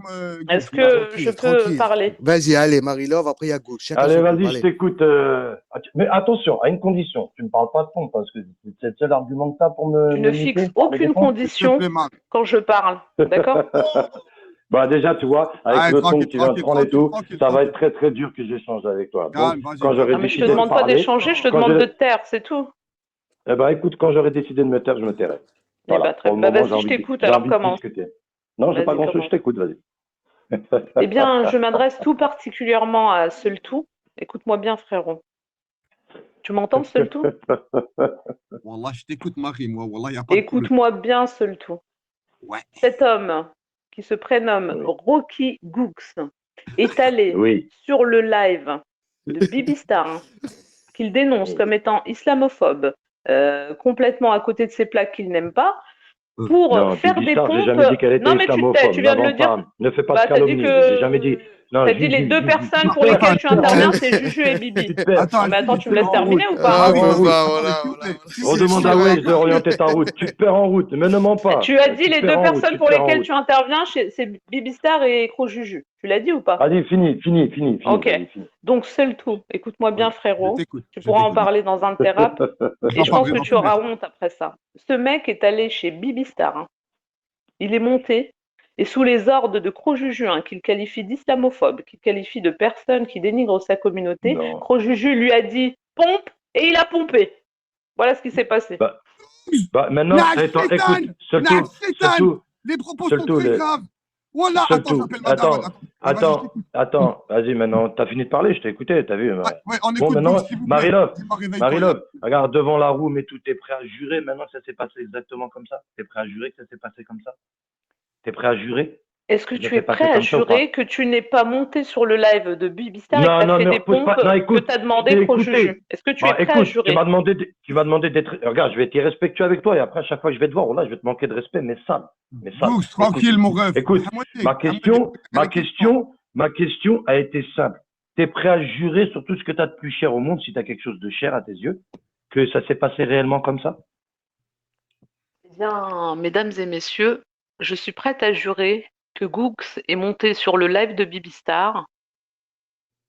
Est-ce Googs. que je Tranquille, peux tranquille. parler? Vas-y, allez, Marie-Love, après il y a Gauche. Chacun allez, son tour. vas-y, je Allez. t'écoute. Mais attention, à une condition. Tu ne parles pas de fond, parce que c'est le seul argument que tu as pour Tu ne me fixes niquer, parler des aucune fonds. S'il te condition plaît, Marie. quand je parle, d'accord? Bah, déjà, tu vois, avec Allez, le ton que tranquille, tu viens de tranquille, prendre et tranquille, tout, tranquille, ça va être tranquille. très, très dur que j'échange avec toi. Donc, Calme, vas-y, quand j'aurai Ah, mais je te décidé de demande pas parler, d'échanger, je te quand demande je... de te taire, c'est tout. Eh ben, écoute, quand j'aurai décidé de me taire, je me tairai. Eh Voilà. bah, très Pour le bah, moment, vas-y, je t'écoute, j'ai alors envie de commence. discuter. Non, j'ai pas Vas-y, grand-chose, commence. je t'écoute, vas-y. Eh bien, je m'adresse tout particulièrement à Seul Tout. Écoute-moi bien, frérot. Tu m'entends, Seul Tout? Wallah, je t'écoute, Marie, moi. Wallah, il n'y a pas de problème. Écoute-moi bien, Seul Tout. Ouais. Cet homme qui se prénomme Oui. Rocky Gooks est allé Oui. sur le live de Bibi Star, hein, qu'il dénonce Oui. comme étant islamophobe, complètement à côté de ses plaques qu'il n'aime pas, pour Non, faire Bibi des Star, j'ai pompes. jamais dit qu'elle était Non, mais tu islamophobe. viens de le N'invente dire. pas. Ne fais pas Bah, de t'as dit calomnie. J'ai jamais dit. Non, t'as dit les deux personnes pour lesquelles tu interviens, c'est Juju et Bibi. Tu te perds. Attends, Mais attends, tu tu me laisses en terminer route. ou pas? Ah, Tu te perds en bon, route. bah, Attendez, voilà, s'il vous voilà. plaît, s'il vous plaît, Redemande s'il à vous plaît. Waze de orienter ta route. Tu te perds en route. Mais ne mens pas. Tu as dit Tu les te perds deux en route, personnes tu pour te perds en lesquelles route. tu interviens, c'est Bibi Star et Cro Juju. Tu l'as dit ou pas? Vas-y, fini. Ok. Vas-y, fini. Donc, Seul Tout. Écoute-moi bien, Ouais, je frérot. t'écoute, Tu je pourras en t'écoute. parler dans un de tes raps. Et J'en je pense parlerai que dans tu tous mes auras raps. honte après ça. Ce mec est allé chez Bibi Star, hein. Il est monté et sous les ordres de Cro Juju, hein, qu'il qualifie d'islamophobe, qu'il qualifie de personne qui dénigre sa communauté, Non. Cro Juju lui a dit pompe et il a pompé. Voilà ce qui s'est passé. Bah, maintenant, Nage, attends, Sétan, écoute. Seul Nage, tout. Sétan. Les propos Seul sont tout, très graves. Voilà, Seul attends, tout. j'appelle ma daronne. Vas-y, je t'écoute. Attends. Vas-y, maintenant. T'as fini de parler, je t'ai écouté, t'as vu. Ouais, on Bon, écoute maintenant, Google, s'il vous plaît. Marie-Love, Dis-moi, réveille-toi. Marie-Love, regarde devant la room et tout, t'es prêt à jurer maintenant que ça s'est passé exactement comme ça? T'es prêt à jurer que ça s'est passé comme ça? T'es prêt à jurer? Est-ce que Ça tu s'est es passé prêt à comme ça ou pas? jurer que tu n'es pas monté sur le live de Bibi Star et que Non, tu as non, fait ne des repousse pas. pompes Non, que écoute, tu as je demandé t'ai Cro écouté. Juju? Est-ce que tu es Bah, prêt à écoute, jurer? tu m'as demandé d'être. Regarde, je vais être irrespectueux avec toi et après, à chaque fois que je vais te voir, oh là, je vais te manquer de respect, mais ça. Google, tranquille, mon ref. Écoute, ma question a été simple. Tu es prêt à jurer sur tout ce que tu as de plus cher au monde, si tu as quelque chose de cher à tes yeux, que ça s'est passé réellement comme ça? Eh bien, mesdames et messieurs, je suis prête à jurer que Gooks est monté sur le live de Bibi Star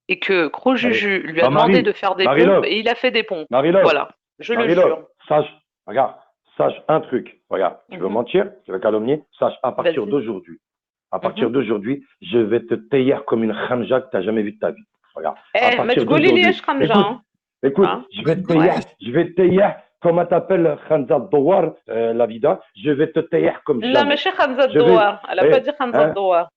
et que Cro Juju lui a Bah, demandé Marie, de faire des Marie-Love. pompes et il a fait des pompes. Marie-Love, Voilà, je le Marie-Love, jure. sache un truc. Regarde, tu veux Mhm. mentir, tu veux calomnier, sache à partir Vas-y. d'aujourd'hui. À partir Mhm. d'aujourd'hui, je vais te tailler comme une khamja que tu n'as jamais vue de ta vie. Regarde. À Eh, partir mais tu gaules d'aujourd'hui. les Khamja, hein. Écoute, Hein? je vais te tailler, comment t'appelles Khamza Douar, la vida, je vais te tailler comme La jamais. machine Khamza Je vais- Douar. Elle n'a pas Eh, dit Khamza hein? Douar.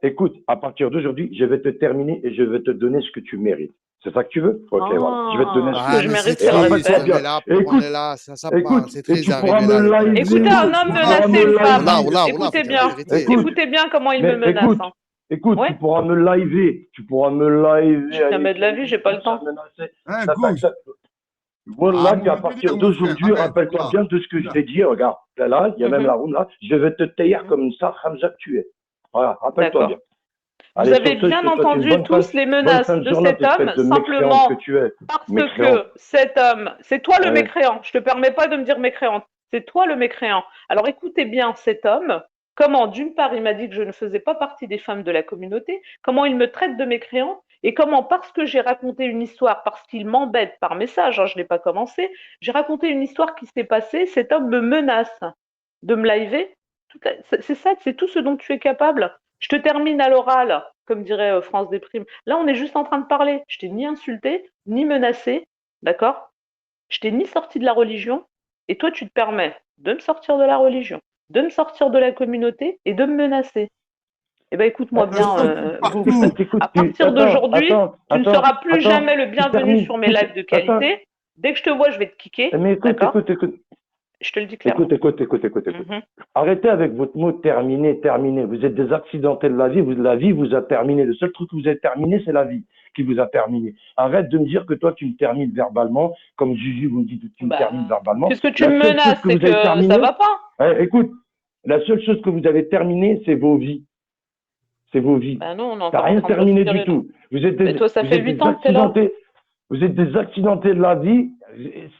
Écoute, à partir d'aujourd'hui, je vais te terminer et je vais te donner ce que tu mérites. C'est ça que tu veux? Ok, voilà. Je vais te donner Ah, ce que Ah, je mais c'est mérite Et le triste, rappelle-toi respect. bien. mais là, Et écoute, on est là, ça écoute, part. C'est et triste tu pourras d'arriver là me avec Écoutez liver, un homme tu pourras menacer me une femme. Oula, liver. oula, oula, faut Écoutez dire la bien. vérité. Écoute, Écoutez bien comment il me mais menace. écoute, Hein. écoute, Ouais. tu pourras me liver, tu pourras me liver Jamais avec de la vie, j'ai pas le temps. menacer. Hein, Ça, Gougs. À Voilà un qu'à moment donné, partir mon frère, d'aujourd'hui, arrête. rappelle-toi Voilà. bien de ce que je Oula. t'ai dit. Regarde, là, il y a même Mhm. la room là. Je vais te tailler comme ça, Hamza, que tu es. Voilà, rappelle-toi bien. D'accord. Vous Allez, avez sur ce, je bien te souhaite une entendu tous les bonne menaces fin de de journée, cet homme, espèce de mécréante que simplement tu es. parce Mécréante. que cet homme, c'est toi le Ouais. mécréant. Je te permets pas de me dire mécréante. C'est toi le mécréant. Alors écoutez bien cet homme. Comment, d'une part, il m'a dit que je ne faisais pas partie des femmes de la communauté. Comment il me traite de mécréant. Et comment, parce que j'ai raconté une histoire, parce qu'il m'embête par message, hein, je n'ai pas commencé, j'ai raconté une histoire qui s'est passée, cet homme me menace de me liver. C'est ça, c'est tout ce dont tu es capable. Je te termine à l'oral, comme dirait France Déprime. Là, on est juste en train de parler. Je t'ai ni insulté, ni menacé, d'accord? Je t'ai ni sorti de la religion, et toi, tu te permets de me sortir de la religion, de me sortir de la communauté et de me menacer. Eh ben, écoute-moi bien, Google. Écoute, À partir d'aujourd'hui, tu ne seras plus attends, jamais le tu bienvenu termines. sur mes lives de Attends, qualité. Dès que je te vois, je vais te kicker, mais écoute, d'accord? écoute. Je te le dis clairement. Écoute. Mhm. Arrêtez avec votre mot terminé. Vous êtes des accidentés de la vie. La vie vous a terminé. Le seul truc que vous avez terminé, c'est la vie qui vous a terminé. Arrête de me dire que toi, tu me termines verbalement. Comme Juju vous me dit que tu me termines verbalement. Puisque tu La me seule chose menaces, que c'est vous avez que terminé, ça va pas. écoute, la seule chose que vous avez terminé, c'est vos vies. C'est vos vies. Ben non, on est T'as encore en rien train de terminé respirer, du là. tout. Vous êtes Mais des, toi, ça vous fait êtes 8 des ans que t'es là. accidentés. Vous êtes des accidentés de la vie.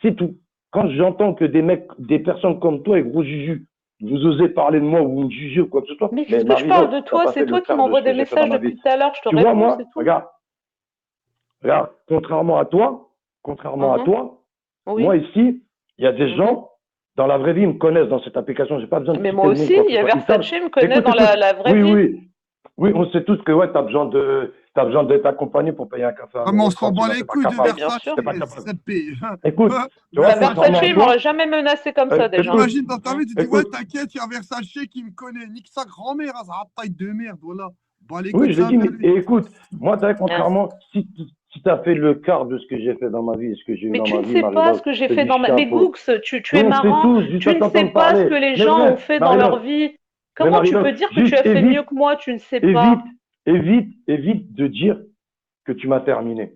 C'est tout. Quand j'entends que des mecs, des personnes comme toi et gros Juju, vous osez parler de moi ou me juger ou quoi que ce soit. Mais qu'est-ce que je Marie-Laure, parle de t'as toi? pas C'est fait toi le qui quart de m'envoies ce que des j'ai fait dans messages ma depuis vie. tout à l'heure, je te Tu vois, réponds, moi, c'est tout. regarde, contrairement à toi, Oui. moi ici, il y a des gens, dans la vraie vie, ils me connaissent dans cette application. J'ai pas besoin de Mais citer moi le nom, aussi, quoi que il ce y a soit. Ils savent. Versace me connaît Écoute, dans la vraie vie. Oui, on sait tous que ouais, t'as besoin d'être accompagné pour payer un café à Comment on 1,30 s'en bat €, les t'es pas couilles de capable. bien Versace, sûr. T'es pas capable. cette paye. Écoute, tu vois, Bah, contrairement Versace, à il toi, m'aurait jamais menacé comme ça, déjà. écoute, T'imagines dans ta vie, tu dis, ouais, écoute. t'inquiète, il y a Versace qui me connaît. Nique sa grand-mère, hein, ça a taille de merde, voilà. Bah, les Oui, couilles je l'ai dit, de mais et écoute, moi, t'as contrairement, si tu as fait le quart de ce que j'ai fait dans ma vie et ce que j'ai eu Mais dans tu ma ne vie, sais pas Marie-Laure, ce que j'ai je te fait dis dans ma... Mais chapeau. Gooks, tu es Oui, on sait marrant. tous, juste Tu à ne sais t'entendre pas ce parler. que les Mais gens bref, ont fait dans leur vie. Comment tu Marie-Laure, peux dire que tu juste as fait mieux que moi? Tu ne sais pas. évite de dire que tu m'as terminé.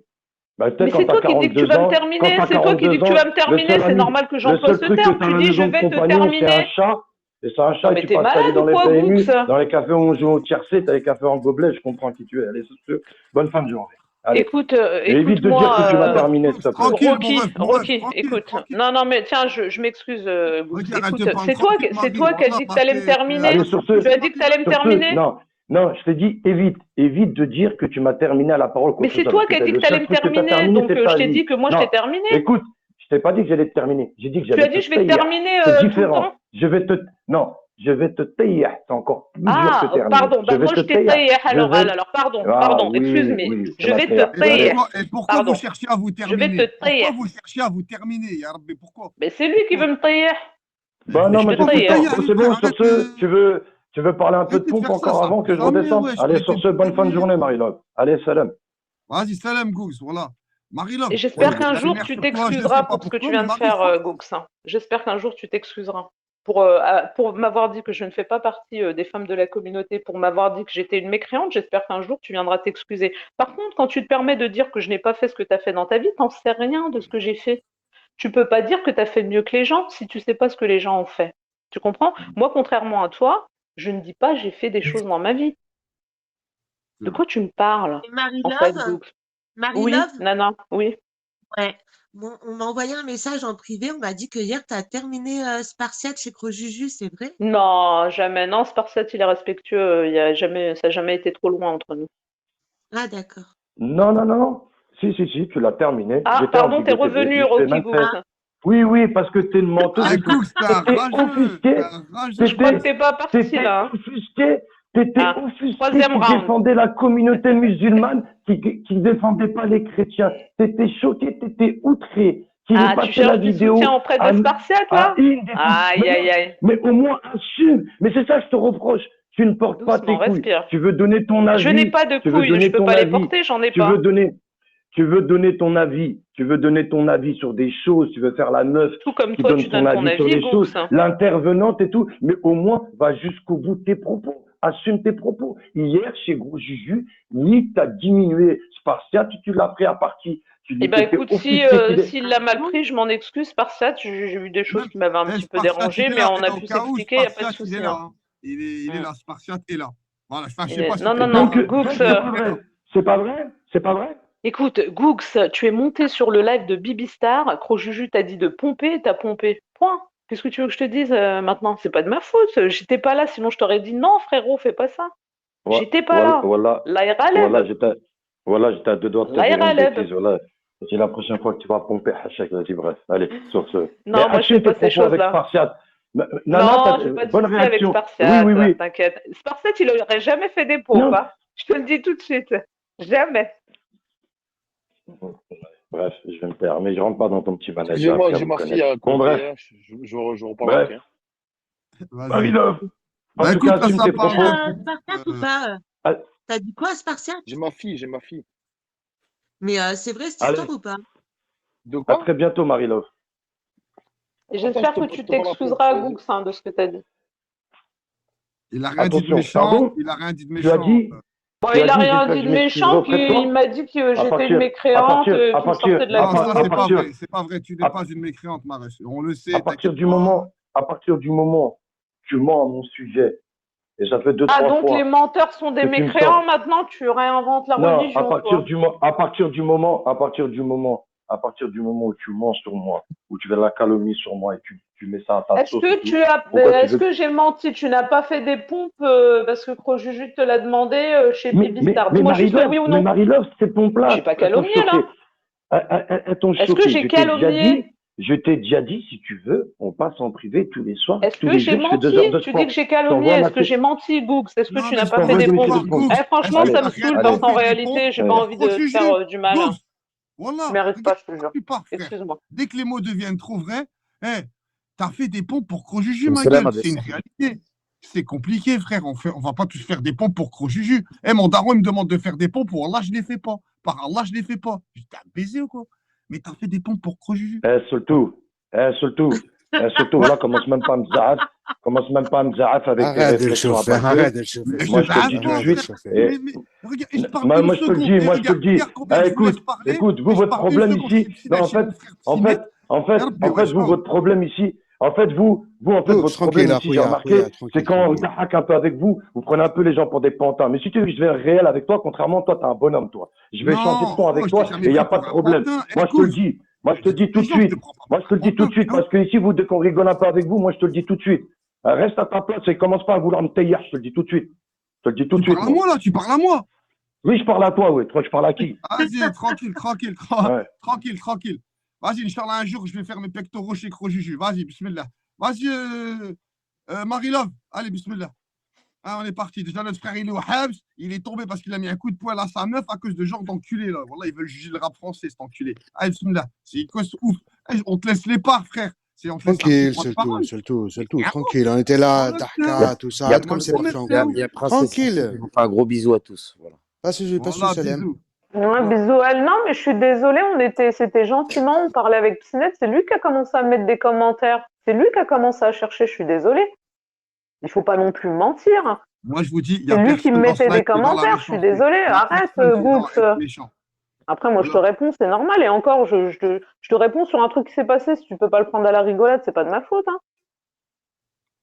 Bah, Mais peut-être c'est quand toi t'as qui dis que tu 42 vas me ans, quand terminer. t'as C'est toi qui dis 42 que tu ans, vas me terminer. C'est normal que le j'emploie seul ce truc que terme. t'as à Tu la dis je maison de vais te compagnon, c'est un terminer. chat. Et c'est un chat Non, et mais tu t'es passes ta vie malade dans ou les quoi, PMU, Gooks? dans les cafés où on joue au tiercé, t'as les cafés en gobelet, je comprends qui tu es. Allez, sur ce, bonne fin de journée. Allez. Écoute, Et évite de dire que tu m'as terminé, s'il te plaît. Tranquille, Rocky, tranquille, écoute. tranquille. Non, mais tiens, je m'excuse, Gooks. Regarde, elle te Écoute, parle c'est toi tranquille, qui Marie, as voilà, dit que parce t'allais me que- terminer. Allez, sur ce, Tu as dit que t'allais me terminer. non, je t'ai dit évite de dire que tu m'as terminé à la parole. Mais c'est toi qui as dit que tu allais me terminer, donc je t'ai dit que moi je t'ai terminé. Écoute, je t'ai pas dit que j'allais te terminer. J'ai dit que j'allais Tu as dit te je vais te tailler. terminer C'est tout le différent. temps. Je vais te tailler. C'est encore plus dur Ah, que terminer. pardon, bah moi je t'ai taillé à l'oral, alors pardon, oui, excuse-moi. oui, Je vais te Et tailler. pourquoi Pardon. vous cherchez à vous Je terminer? vais te tailler. Pourquoi vous cherchez à vous terminer, ya Rabbi, pourquoi? Mais c'est lui qui veut me tailler. Bah non, mais je te c'est taille. c'est bon, sur ce, tu veux parler un peu de pompe encore avant que je redescende? Allez, sur ce, bonne fin de journée, Marie-Laure. Allez, salam. Vas-y, salam, Gougs, voilà. Marie-Laure. Et j'espère qu'un je jour m'énerve tu sur toi, je sais t'excuseras pas pour ce que pourquoi, tu viens mais de faire, Marie, Gooks. J'espère qu'un jour tu t'excuseras. Pour m'avoir dit que je ne fais pas partie des femmes de la communauté, pour m'avoir dit que j'étais une mécréante, j'espère qu'un jour tu viendras t'excuser. Par contre, quand tu te permets de dire que je n'ai pas fait ce que tu as fait dans ta vie, t'en sais rien de ce que j'ai fait. Tu peux pas dire que tu as fait mieux que les gens si tu sais pas ce que les gens ont fait. Tu comprends? Moi, contrairement à toi, je ne dis pas j'ai fait des choses dans ma vie. De quoi tu me parles, en fait, Gooks? Oui, Marie-Love, Nana, oui. ouais. Bon, on m'a envoyé un message en privé, on m'a dit que hier, tu as terminé Spartiate chez Crojuju, c'est vrai? Non, jamais. Non, Spartiate, il est respectueux. Ça n'a jamais été trop loin entre nous. Ah, d'accord. Non. Si, tu l'as terminé. Ah, J'étais pardon, en t'es Bigo TV, revenu, je t'ai Rocky même fait- Gooks. Oui, parce que t'es une menteuse. Ah, Gougs, t'es un T'étais rageux, offusqué. t'es un rageux. Je crois que t'es pas parti T'étais là. offusqué Troisième qui round. défendait la communauté musulmane, qui défendait pas les chrétiens. T'étais choqué, t'étais outré. Qui Ah, passait tu cherches la du vidéo soutien auprès à- de Spartiate à là? une des- Aïe. Mais au moins assume. Mais c'est ça que je te reproche. Tu ne portes pas tes Doucement, couilles. respire. Tu veux donner ton avis. Je n'ai pas de Tu veux couilles, donner je peux ton pas les avis. porter, j'en ai Tu pas. veux donner. tu veux donner ton avis, sur des choses, tu veux faire la meuf Tout comme qui toi, donne tu son donnes ton avis sur avis, les choses, Gooks. l'intervenante et tout, mais au moins, va jusqu'au bout de tes propos. Assume tes propos. Hier, chez Gros Juju, Nick t'a diminué Spartiate, tu l'as pris à partie. Tu Eh lui ben t'étais écoute, si offusqué qu'il est. s'il l'a mal pris, je m'en excuse, Spartiate. J'ai vu des choses Même, qui m'avaient un petit peu Spartiate, dérangé, il est mais là. on a Au pu cas où, s'expliquer, il n'y a pas de Spartiate, il est souci. là. Hein. Hein. Il est Mm. là, Spartiate est là. Voilà, enfin, je Il sais est- pas si Non, t'es non, là. non, Donc, Gooks, c'est pas vrai. C'est pas vrai. C'est pas vrai. écoute, Gooks, tu es monté sur le live de Bibistar, Crojuju t'a dit de pomper, t'as pompé. Point. Qu'est-ce que tu veux que je te dise maintenant? C'est pas de ma faute. J'étais pas là, sinon je t'aurais dit non, frérot, fais pas ça. J'étais pas là. Voilà, L'aïraleb. j'étais à deux doigts de te dire une L'aïraleb. bêtise. Voilà. C'est la prochaine fois que tu vas pomper Hachek, vas-y, bref. Allez, sur ce. Mais Non, moi je fais assume tes pas ces propos avec choses-là. Spartiate. Nana, Non, j'ai pas de bonne souci avec réaction. Spartiate, Oui. t'inquiète. Spartiate, il aurait jamais fait des pompes, Non. hein. Je te le dis tout de suite. Jamais. Bref, je vais me taire, mais je rentre pas dans ton petit manège. Excusez-moi, après, j'ai vous ma fille connaissez. à Bon, côté. bref, Hein, je reprends bref. après. Hein. Vas-y. Marilov, en Bah tout écoute, cas, là, assume ça tes parle propos. de Spartiate ou euh, pas? Ah, T'as dit quoi, Spartiate? J'ai ma fille. Mais c'est vrai cette Allez, histoire ou pas? De à quoi? très bientôt, Marilov. Et Attends, j'espère que je tu te prends la pause. t'excuseras, Vas-y. Gooks, hein, de ce que t'as dit. il a rien dit de Attention, méchant. pardon, Il a rien dit de tu as méchant. dit, Bon, tu il as a dit, rien j'espère que dit je de m'excuserai méchant, auprès de qu'il toi. m'a dit que À j'étais une partir, à mécréante, partir, à qui me sortait partir, de la à Non, par- ça, à maison. c'est pas partir, vrai. C'est pas vrai. Tu n'es à, pas une mécréante, Maresh. On le à sait, partir t'inquiète du pas. moment, à partir du moment, tu mens à mon sujet, et ça fait deux, Ah, trois donc les fois menteurs sont des que tu me mécréants sors. maintenant? Tu réinventes la Non, religion, toi. à partir du moment où tu mens sur moi, où tu fais la calomnie sur moi et tu mets ça à ta Est-ce sauce et que tout, tu as, pourquoi tu est-ce veux. que j'ai menti? Tu n'as pas fait des pompes parce que Crojuju te l'a demandé chez Mais Bibistar. Dis-moi juste oui ou non. Marie-Love, c'est ton J'ai plat. pas Elles t'ont calomnié, choqué. là. Elles t'ont Est-ce que choqué. j'ai calomnié? Je t'ai déjà dit, si tu veux, on passe en privé tous les soirs, Est-ce tous que les j'ai jours, je fais 2 heures menti? de Tu dis que sport. j'ai Je calomnié. t'envoie un Est-ce que j'ai truc. menti, Gooks? Est-ce que Non, tu mais n'as je pas fait t'envoie des une t'envoie pompes? voir vidéo. Googs. Franchement, Allez, ça me Arrête saoule de parce allez, qu'en faire des réalité, pompes j'ai pas allez. pour envie de te Crojuju. faire du mal. Googs, Tu voilà. mérites pas, Regarde, je te jure. tu pars, frère. Excuse-moi. Dès que les mots deviennent trop vrais, t'as fait des pompes pour Crojuju, ma Salam gueule. C'est une Abdeslam. réalité. C'est compliqué, frère. On va pas tous faire des pompes pour Crojuju. Mon daron, il me demande de faire des pompes. Pour Allah, je les fais pas. Par Allah, je les fais pas. Je dis, t'as baisé ou quoi? Mais t'as fait des pompes pour Crojuju. Surtout, voilà, commence même pas à me zaaf avec tes Arrête de le réflexions chauffer, à arrête deux. de le chauffer. Mais je Moi, te je te le zappe dis tout de pas, Arrête de le suite. frère. chauffer. Mais regarde, je parle une Moi, je te le seconde. dis, moi, je te le dis. Regarde combien je vous laisse parler. Écoute, vous, Et je votre parle une problème seconde. ici, C'est non, Psinet chez mon frère Psinet. en fait, vous, votre problème ici, Googs, votre problème tranquille, ici, j'ai Akouya, remarqué, Akouya, c'est tranquille, quand on tranquille. hack un peu avec vous, vous prenez un peu les gens pour des pantins. Mais si tu veux que je vais réel avec toi, contrairement, toi, t'es un bonhomme, toi. Je vais changer de Non, ton avec je t'ai toi jamais et il n'y a pris pas pour de un problème. pantin. Moi, je te le Écoute, dis. Moi, je te le dis tout de intelligent, je te suite. prends pas Moi, je te le dis tout de suite parce que ici, vous, dès qu'on rigole un peu avec vous, moi, je te le dis tout de suite. Reste à ta place et commence pas à vouloir me tailler, je te le dis tout de suite. Je te le dis tout de Tu suite, parles à moi. moi, là, tu parles à moi. Oui, je parle à toi, oui. Toi, je parle à qui? Vas-y, tranquille. Ouais. Tranquille. Vas-y, Inch'Allah, un jour, je vais faire mes pectoraux chez Crojuju. Vas-y, bismillah. Vas-y, Marie-Love. Allez, bismillah. Ah, on est parti. Déjà, notre frère, il est au Habs. Il est tombé parce qu'il a mis un coup de poing à sa meuf à cause de genre d'enculés, là. Voilà, ils veulent juger le rap français, cet enculé. Allez, bismillah. C'est une cause ouf. On te laisse les parts, frère. On te laisse un Tranquille, petit point de c'est parole. tout. Tranquille, on était là, Voilà, Tahka, tout Il y ça. a Comme c'est Princesse, parti en il y a, couille. il y a Princesse Tranquille. Sophie, on fait un gros bisou à tous. Voilà. Passe le Voilà, salam. bisous. Ouais, bisous à elle. Non, mais je suis désolée, c'était gentiment, on parlait avec Psinet, c'est lui qui a commencé à mettre des commentaires. C'est lui qui a commencé à chercher, je suis désolée. Il faut pas non plus mentir. Moi, je vous dis, il y a C'est lui qui me personne dans ce mettait live des qui est dans la commentaires, je suis méchanceté. désolée. Il y a Arrête, personne qui est dans Gooks. être méchant. Après, moi, je te Voilà. réponds, c'est normal. Et encore, je te réponds sur un truc qui s'est passé. Si tu peux pas le prendre à la rigolade, c'est pas de ma faute. Hein.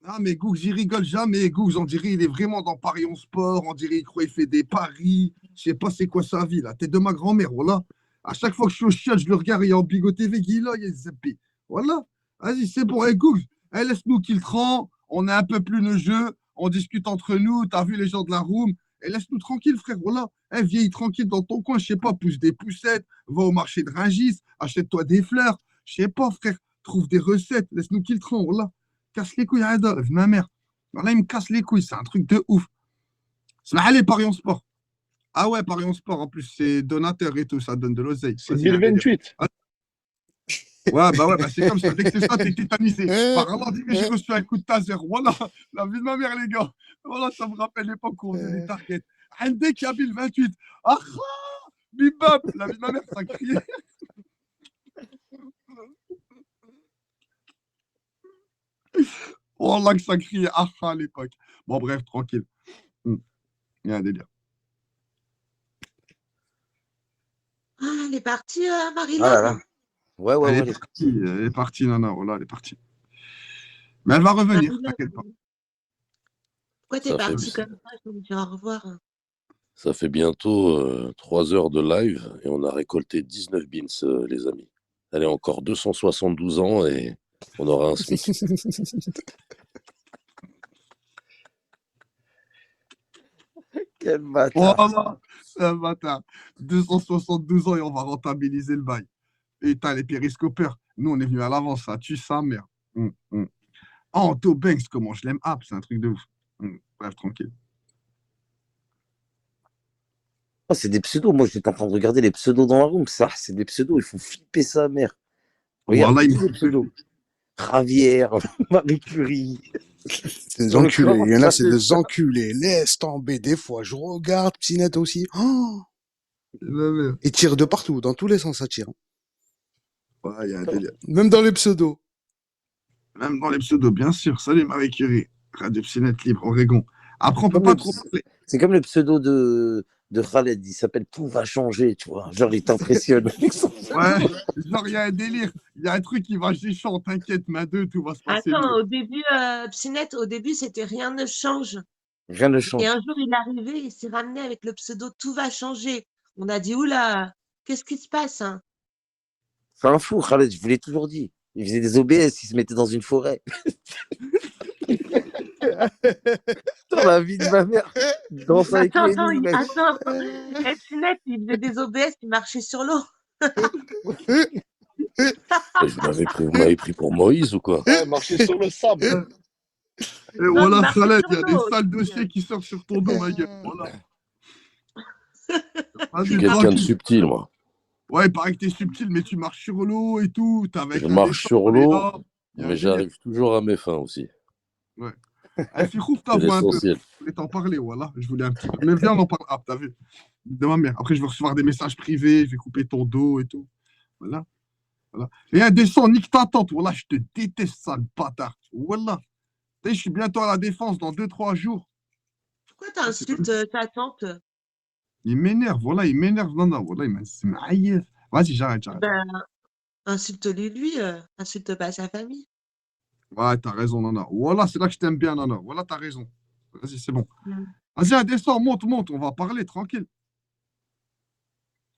Ah, mais Googs, il rigole jamais. Googs, on dirait il est vraiment dans Paris en sport. On dirait il croit qu'il fait des paris. Je sais pas c'est quoi sa vie, là. Tête de ma grand-mère, voilà. À chaque fois que je suis au chiotte, je le regarde, il est en Bigot TV, il est là, il est zappé. Voilà. Vas-y, c'est bon. Googs, laisse-nous qu'il rend. On est un peu plus le jeu. On discute entre nous. T'as vu les gens de la room. Et laisse-nous tranquille, frère. Voilà. Vieille tranquille dans ton coin. Je sais pas, pousse des poussettes. Va au marché de Rungis. Achète-toi des fleurs. Je sais pas, frère. Trouve des recettes. Laisse-nous qu'il rend. Voilà. Casse les couilles, Ada, ma mère. Là, il me casse les couilles, c'est un truc de ouf. Allez, Paris en sport. Ah ouais, Paris en sport, en plus, c'est donateur et tout, ça donne de l'oseille. C'est 1028. Ouais, c'est comme ça. Dès que c'est ça, t'es tétanisé. Par Allah, dès que j'ai reçu un coup de taser, voilà, la vie de ma mère, les gars. Voilà, ça me rappelle l'époque où on faisait des targets. Un deck Kabil 28. Ah, Bibop, la vie de ma mère, ça criait. Oh là que ça criait à l'époque. Bon, bref, tranquille. Il y a un délire. Ah, elle est partie, Ah là Marie-Love. là. Ouais, ouais, ouais. Elle est partie, Nana. Voilà, elle est partie. Mais elle va revenir, Marie-Love, t'inquiète pas. pourquoi t'es Ça fait, partie comme ça? Je veux dire au revoir. ça fait bientôt 3 heures de live et on a récolté 19 bins, les amis. Allez, encore 272 ans et on aura un SMIC. Quel bâtard. Voilà, c'est un bâtard. 272 ans et on va rentabiliser le bail. Et t'as les périscopeurs. Nous, on est venus à l'avance, ça tue sa mère. Oh, Anto Banks, comment je l'aime. Ah, c'est un truc de ouf. Bref, tranquille. Oh, c'est des pseudos. Moi, j'étais en train de regarder les pseudos dans la room. Ça, c'est des pseudos. Il faut flipper sa mère. Regarde, Voilà, tous les pseudos. Javier, Marie Curie. C'est des Dans le enculés. corps, Il y en a, ça, c'est c'est des ça. enculés. Laisse tomber. Des fois, je regarde Pinette aussi. Oh, il tire de partout. Dans tous les sens, ça tire. Ouais, il y a un délire. Même dans les pseudos. Même dans les pseudos, bien sûr. Salut Marie Curie. Radio Psynet Libre, Oregon. Après, on peut pas trop parler. C'est comme le pseudo de Khaled. Il s'appelle Tout va changer, tu vois. Genre, il t'impressionne. Ouais, genre, il y a un délire. Il y a un truc qui va géchant. T'inquiète, ma deux, tout va se passer Attends, mieux. au début, Psynet, au début, c'était rien ne change. Rien ne Et change. un jour, il est arrivé, il s'est ramené avec le pseudo Tout va changer. On a dit, oula, qu'est-ce qui se passe, hein? C'est un fou, Khaled. Je vous l'ai toujours dit. Il faisait des OBS. Il se mettait dans une forêt. Dans la vie de ma mère. Danse avec Attends, les attends, loups, mec. attends. Et Psynet, il faisait des OBS, il marchait sur l'eau. Vous m'avez pris pour Moïse ou quoi? Ouais, marcher sur le sable. Et Non, il voilà, marchait Khaled, sur il y a des l'eau sales aussi. dossiers qui sortent sur ton dos, ma gueule. Voilà. Je suis Vas-y, quelqu'un de tranquille. subtil, moi. Ouais, il paraît que t'es subtil, mais tu marches sur l'eau et tout. T'es avec Je un marche dessin, sur on est l'eau, là. Il y a un mais délire. j'arrive toujours à mes fins aussi. Ouais. Elle fait rouvre ta C'est voix un peu. l'essentiel. Je voulais t'en parler, voilà. Je voulais un petit peu. Mais viens, on en parle. Ah, t'as vu. De ma mère. Après, je vais recevoir des messages privés, je vais couper ton dos et tout. Voilà. Voilà. Et un descend, nique ta tante. Voilà, je te déteste, sale bâtard. Voilà. Tu sais, je suis bientôt à la défense dans 2-3 jours. Pourquoi t'insultes ta tante? Il m'énerve, voilà, il m'énerve. Non, non, voilà, c'est maïef. Vas-y, j'arrête. Ben, insulte-le lui, insulte pas sa famille. Ouais, t'as raison, Nana. Voilà, c'est là que je t'aime bien, Nana. Voilà, t'as raison. Vas-y, c'est bon. Mm. Vas-y, descends, monte, on va parler, tranquille.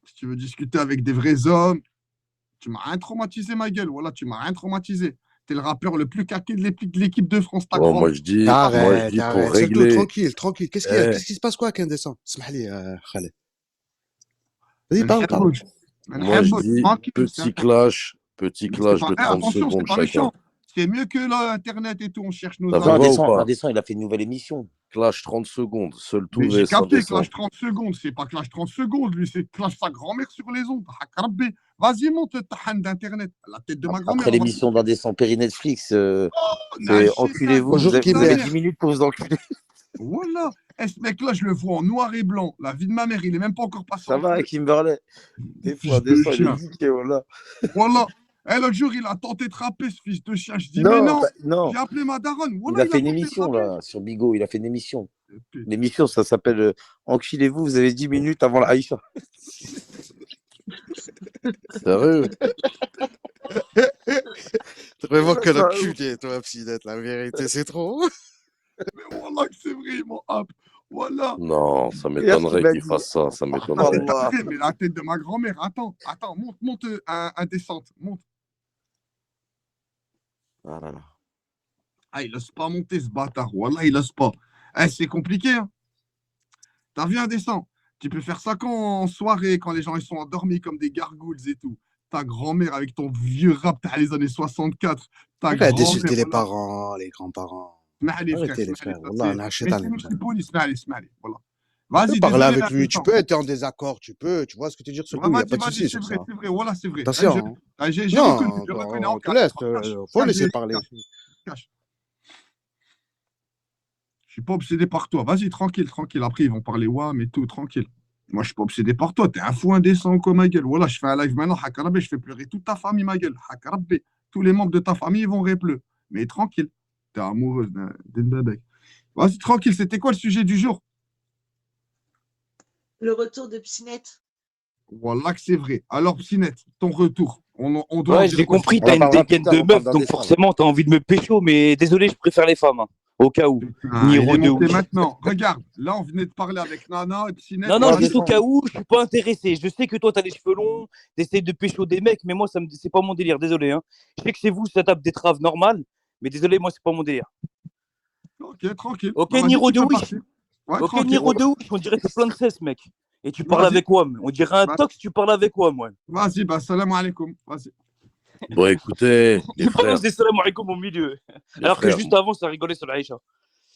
Si tu veux discuter avec des vrais hommes, tu m'as rien traumatisé, ma gueule. Voilà, tu m'as rien traumatisé. T'es le rappeur le plus caqué de l'équipe de France. Ta Bon, grande. moi je dis Arrête, pour arrête. Surtout, régler. tranquille. Qu'est-ce qu'il y a? Eh, Qu'est-ce qui se passe, quoi, avec un dessin? Smahli, Khaled. Vas-y, parle. moi je dis Tranquille, petit clash Mais c'est de pas, 30 attention, c'est secondes pas chacun. méchant. C'est mieux que l'Internet et tout, on cherche nos Ça amis. vous va ou pas? Indécent, il a fait une nouvelle émission. Clash 30 secondes, seul tout Mais j'ai vs capté, indécent. Clash 30 secondes. C'est pas Clash 30 secondes, lui, c'est Clash sa grand-mère sur les ondes. Hakarabé. Vas-y, monte ta haine d'Internet. La tête de ma grand-mère. Après l'émission d'Indécent Péri Netflix, c'est Nagé, enculez-vous, Bonjour, vous Kimber. avez 10 minutes pour vous enculer. Voilà. Et ce mec-là, je le vois en noir et blanc. La vie de ma mère, il est même pas encore passé. Ça en va, couleur. Kimberley. Des fois, Fils de il est chien. niqué, voilà. Voilà. Et l'autre jour, il a tenté de frapper ce fils de chien. Je dis, mais Non, non. non. J'ai appelé ma daronne. Il Voilà, a fait une tenté de émission, frapper. là, sur Bigo. Il a fait une émission. Putain. L'émission, ça s'appelle Enculez-vous, vous avez 10 minutes avant la Aïcha. Sérieux? T'es vraiment que l'enculé, toi, Psynette, la vérité, c'est trop. Mais voilà que c'est vrai, mon hap. Voilà. Non, ça Regarde ce qu'il m'étonnerait m'a qu'il dit. fasse ça. Ça Ah, m'étonnerait. mais t'as vrai, mais la tête de ma grand-mère. Attends, monte un descente. Monte. Ah là là. Ah, il laisse pas monter ce bâtard. Voilà, il laisse pas. Eh, c'est compliqué, hein. T'as vu un descend? Tu peux faire ça quand en soirée, quand les gens ils sont endormis comme des gargouilles et tout. Ta grand-mère avec ton vieux rap, t'as les années 64. Ta Arrête grand-mère. d'insulter les Voilà. parents, les grands-parents. اسمح لي Arrêtez, frère les اسمح لي frères. ça, Wallah, c'est- on a acheté mais un c'est moi frère. qui poli اسمح لي voilà Tu peux vas-y parler désolé avec lui, tu l'assistant peux être en désaccord, tu peux, tu vois ce que tu veux dire sur le ouais, coup, il n'y a vas-y pas de vas-y souci sur ça. c'est vrai voilà c'est vrai Attention, hein. j'ai Non, reconnu je reconnais en on te cash laisse, cash, faut cash, laisser j'ai- parler. cash. Je suis pas obsédé par toi vas-y tranquille après ils vont parler WAM et tout tranquille Moi, je suis pas obsédé par toi. T'es un fou indécent, quoi, ma gueule. Voilà, je fais un live maintenant, Hakarabé, je fais pleurer toute ta famille, ma gueule. Hakarabé. Tous les membres de ta famille ils vont pleurer. Mais tranquille. T'es amoureuse d'une bébé. Vas-y, tranquille. C'était quoi le sujet du jour? Le retour de Psinette. Voilà que c'est vrai. Alors, Psinette, ton retour. On doit en Ouais, dire j'ai quoi? compris, On t'as en une parlera plus dégaine tard, de on parle meuf, d'un donc décembre. forcément, t'as envie de me pécho, mais désolé, je préfère les femmes, hein, au cas où. Putain, Niro il est de monté Wish. maintenant. Regarde, là, on venait de parler avec Nana et Psinette. Non, Et non, Non, là, juste au décembre. cas où, je suis pas intéressé. Je sais que toi, t'as les cheveux longs, t'essayes de pécho des mecs, mais moi, c'est pas mon délire, désolé. Hein. Je sais que c'est vous, ça tape des traves normales, mais désolé, moi, c'est pas mon délire. ok, tranquille. Ok, Bah, vas-y, Niro tu de peux Wish. partir. Ouais, Ok, tranquille. Niro de Wish, on dirait que t'es plein de cesse, mec. Et tu parles Vas-y. avec WAM. On dirait un Bah, tox, tu parles avec WAM, ouais. Vas-y, bah, salam alaikum. Vas-y. Bon, écoutez, les Il frères, balance des salam alaikum au milieu. les Alors que frères, juste avant, ça rigolait sur la Aïcha.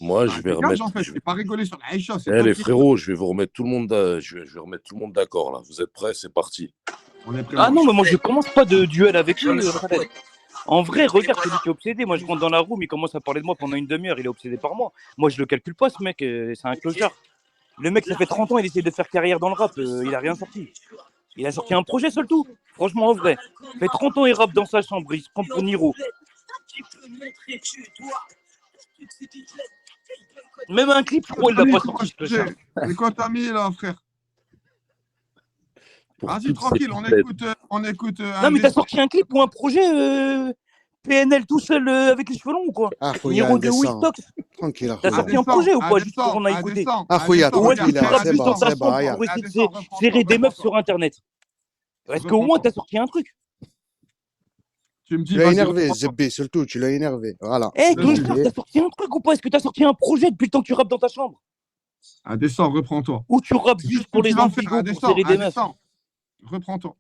moi, Bah, je vais dégage, remettre. en fait. C'est pas rigoler sur la Aïcha. C'est Eh, pas les le truc. frérots, je vais vous remettre tout le monde, je vais remettre tout le monde d'accord, là. Vous êtes prêts? C'est parti. On est prêt, Ah moi. non, mais moi, je commence pas de duel avec lui, Khaled. En vrai, regarde celui qui est obsédé. Moi, je rentre dans la room, il commence à parler de moi pendant une demi-heure. Il est obsédé par moi. Moi, je le calcule pas, ce mec. C'est un clochard. Le mec, ça fait 30 ans, il essaie de faire carrière dans le rap. Il a rien sorti. Il a sorti un projet seul tout. Franchement, en vrai. Ça fait 30 ans, il rappe dans sa chambre. Il se prend pour Niro. Même un clip, je crois, il l'a pas sorti, ce clochard. C'est quoi t'as mis, là, frère? Pour Vas-y, toutes ces tranquille. On pipelettes. écoute, on écoute un Non, mais t'as des- sorti un clip ou un projet PNL tout seul avec les cheveux longs ou quoi? Ah, Khouya, Niro de Wish indécent. Tox. Tranquille, T'as Khouya. sorti un projet ou pas? Juste pour en écouter. Ah, Khouya, Ou est-ce que tranquille, tu rappes c'est juste bon, dans ta c'est bon, chambre regarde. pour essayer de serrer des meufs sur Internet? Est-ce qu'au moins t'as sorti un truc? Tu me dis, Tu l'as vas-y, énervé, reprends-toi. Zebbi, surtout, tu l'as énervé. Voilà. Eh, Vas-y. clochard, t'as sorti un truc ou pas? Est-ce que t'as sorti un projet depuis le temps que tu rappes dans ta chambre? Indécent, reprends-toi. Ou tu rappes Qu'est-ce juste que pour tu les vas faire? ambigos, pour Indécent, serrer des meufs? indécent. Reprends-toi.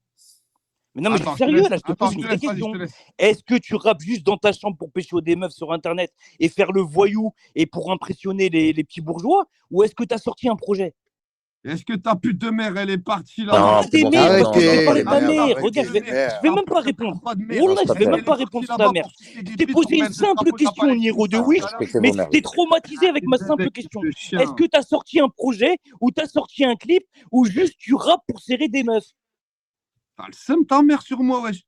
Mais non, mais je Attends, suis je te sérieux laisse. là, je te Attends, pose je une te vraie laisse, vas-y, je question. te laisse. Est-ce que tu rappes juste dans ta chambre pour pécho des meufs sur Internet et faire le voyou et pour impressionner les petits bourgeois? Ou est-ce que t'as sorti un projet? Est-ce que ta pute de mère, elle est partie Non, là-bas? Non, pas c'est tes bon, mères, c'est parce bon, que je non, vais non, parler de non, ta non, non. mère. Regarde, je vais même pas répondre. Wallah, je vais même pas répondre sur ta mère. Je t'ai posé une simple question, Niro de Wish, Respectez mais vos mères. t'es traumatisé avec ma simple question. Est-ce que t'as sorti un projet ou t'as sorti un clip ou juste tu rappes pour serrer des meufs? T'as le seum ta mère sur moi, wesh.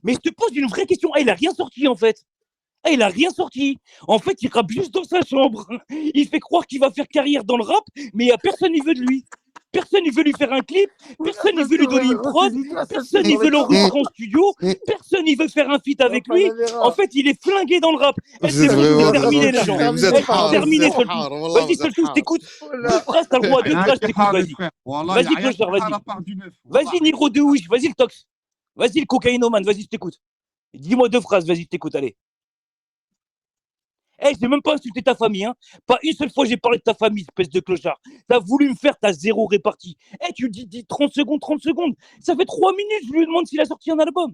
Mais je te pose une vraie question. Ah, il a rien sorti en fait. Ah, il a rien sorti. En fait, il rappe juste dans sa chambre. Il fait croire qu'il va faire carrière dans le rap, mais il n'y a personne qui veut de lui. Personne ne veut lui faire un clip, personne ne veut lui donner une prod, personne ne veut l'enregistrer en studio, personne ne veut faire un feat avec lui. En fait, il est flingué dans le rap. Eh, c'est bon, c'est terminé les gens. Vous êtes Eh, c'est terminé hard, Soltou. Vas-y Soltou, je t'écoute. Deux phrases, t'as le droit à deux phrases, je t'écoute, vas-y. Vas-y Clochard, vas-y. Vas-y Niro de Wish, vas-y le Tox. Vas-y le cocaïnomane, vas-y, je t'écoute. Dis-moi deux phrases, vas-y, je t'écoute, allez. Eh, j'ai même pas insulté ta famille, hein. Pas une seule fois j'ai parlé de ta famille, espèce de clochard. T'as voulu me faire ta zéro répartie. Eh, tu dis 30 secondes, 30 secondes. Ça fait 3 minutes, je lui demande s'il a sorti un album.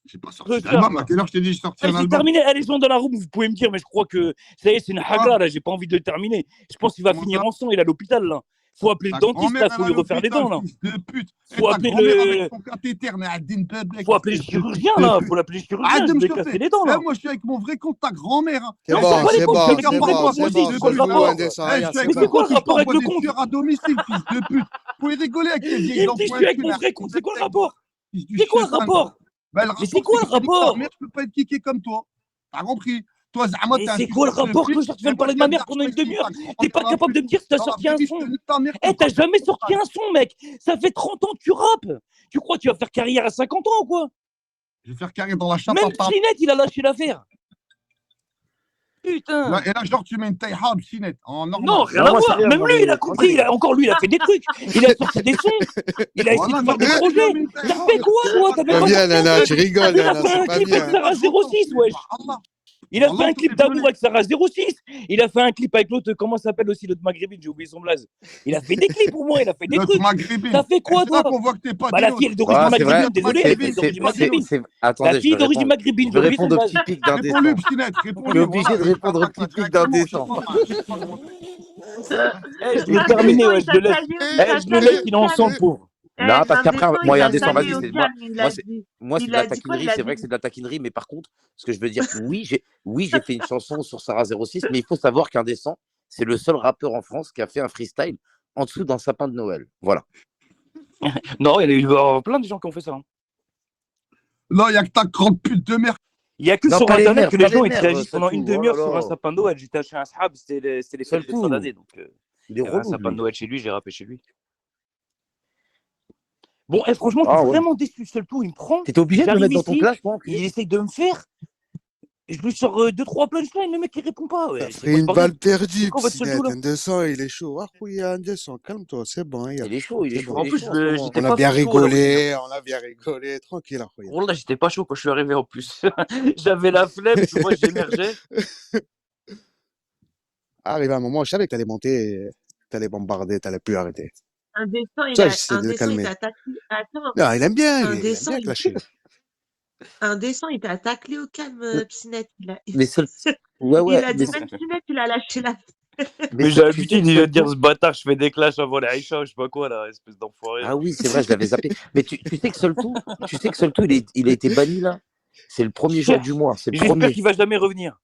J'ai pas sorti d'album. À quelle heure je t'ai dit que j'ai sorti un C'est album? terminé. Allez, les gens dans la room, vous pouvez me dire, mais je crois que ça y est, c'est une hagra là. J'ai pas envie de le terminer. Je pense qu'il va finir en son. Il est à l'hôpital là. Faut appeler le dentiste là. Faut lui refaire les dents là. Faut appeler le. Faut appeler le chirurgien là. Faut l'appeler le chirurgien. Je vais casser les dents là. Moi, je suis avec mon vrai compte, ta grand-mère. C'est bon, c'est bon, c'est bon, c'est bon, c'est bon, indécent, rien, c'est Mais c'est bon. quoi le rapport avec le compte? à domicile, fils de pute. Vous pouvez rigoler avec les vieilles Il me dit, je suis avec mon vrai compte. C'est quoi le rapport? C'est quoi le rapport? Mais c'est quoi le rapport? Je peux pas être kické comme toi. T'as compris? Toi, Zama, mais c'est quoi le rapport? Tu viens de parler de ma mère pendant une demi-heure. T'es pas capable de me dire si t'as sorti un son. Eh, t'as jamais sorti un son, mec. Ça fait 30 ans que tu rappes. Tu crois que tu vas faire carrière à 50 ans ou quoi? Je vais faire carrière dans la chape. Même Chinette, il a lâché l'affaire. Putain. Et là, genre, tu mets une taille hard, Chinette, en normal. Non, rien à voir. Même lui, il a compris. Encore lui, il a fait des trucs. Il a sorti des sons. Il a essayé de faire des projets. T'as fait quoi, toi? T'as Pas bien, Nana, tu rigoles, Il a Nana, fait un c'est pas clip avec bien. Sarah 06, wesh. Il a fait un clip d'amour avec Sarah 06. Il a fait un clip avec l'autre, comment s'appelle aussi, l'autre maghrébine, j'ai oublié son blaze. Il a fait des clips pour moi, il a fait des trucs. T'as fait quoi, toi? Bah, la fille, elle est d'origine maghrébine, désolé, elle est d'origine maghrébine. La fille d'origine maghrébine, je vais répondre au petit pic d'un décent. Je suis obligé de répondre au petit pic d'un décent. Je l'ai terminé, ouais, je le laisse. Je le laisse, il est ensemble, pauvre. Non, parce qu'après, moi, il y a un descend, vas-y, c'est moi, c'est de la taquinerie, c'est vrai que c'est de la taquinerie, mais par contre, ce que je veux dire, oui, j'ai fait une chanson sur Sarah 06, mais il faut savoir qu'Indécent, c'est le seul rappeur en France qui a fait un freestyle en dessous d'un sapin de Noël. Voilà. Non, il y a eu plein de gens qui ont fait ça. Hein. Non, il n'y a que ta grande pute de merde. Il n'y a que Non, sur pas les Internet mères, que pas les les gens ils mères, réagissent pendant Saltou. une Oh là demi-heure sur un là. sapin de Noël. J'étais chez un sahab, c'était les fêtes de fin Saltou, d'année. Donc, il est il y avait un relou, sapin de lui. Noël chez lui, j'ai rappé chez lui. Bon, franchement, je Ah suis ouais. vraiment déçu. Seul tout, il me prend. T'étais obligé de me J'arrive mettre dans ton ici, clash, moi, enculé. il essaye de me faire. Je lui sors 2-3 punchlines, le mec il répond pas. T'as Ouais, c'est pris quoi ce une bordel? balle perdue, C'est quoi votre seul tout Psynet. là? Indécent, il est chaud. Ah, oui, Indécent, calme-toi, c'est bon. Il est chaud, il est C'est chaud, bon. En il est plus, chaud en ce moment. j'étais On a pas bien chaud à l'origine. rigolé, on a bien rigolé. Tranquille, Akhoya. Oh là, j'étais pas chaud quand je suis arrivé en plus. J'avais la flemme, tu vois, j'émergeais. Arrivé à un moment, je savais que t'allais monter, t'allais bombarder, t'allais plus arrêter. Indécent, Ça, j'essaie de le il calmer. t'a attaqué. Attends, Non, il aime bien, lui. Il aime Indécent, bien clasher. il t'a taclé au calme, Psinette. Mais seul... Ouais, ouais, Il a dit même Psinette, il a lâché la. Mais j'ai tu sais l'habitude que de seul dire tout. ce bâtard, je fais des clashs avant les Aïcha, je sais pas quoi là, espèce d'enfoiré. Ah oui, c'est vrai, je l'avais zappé. Mais tu sais que seul tout, il a été banni là. C'est le premier jour du mois, c'est le J'espère premier. qu'il va jamais revenir.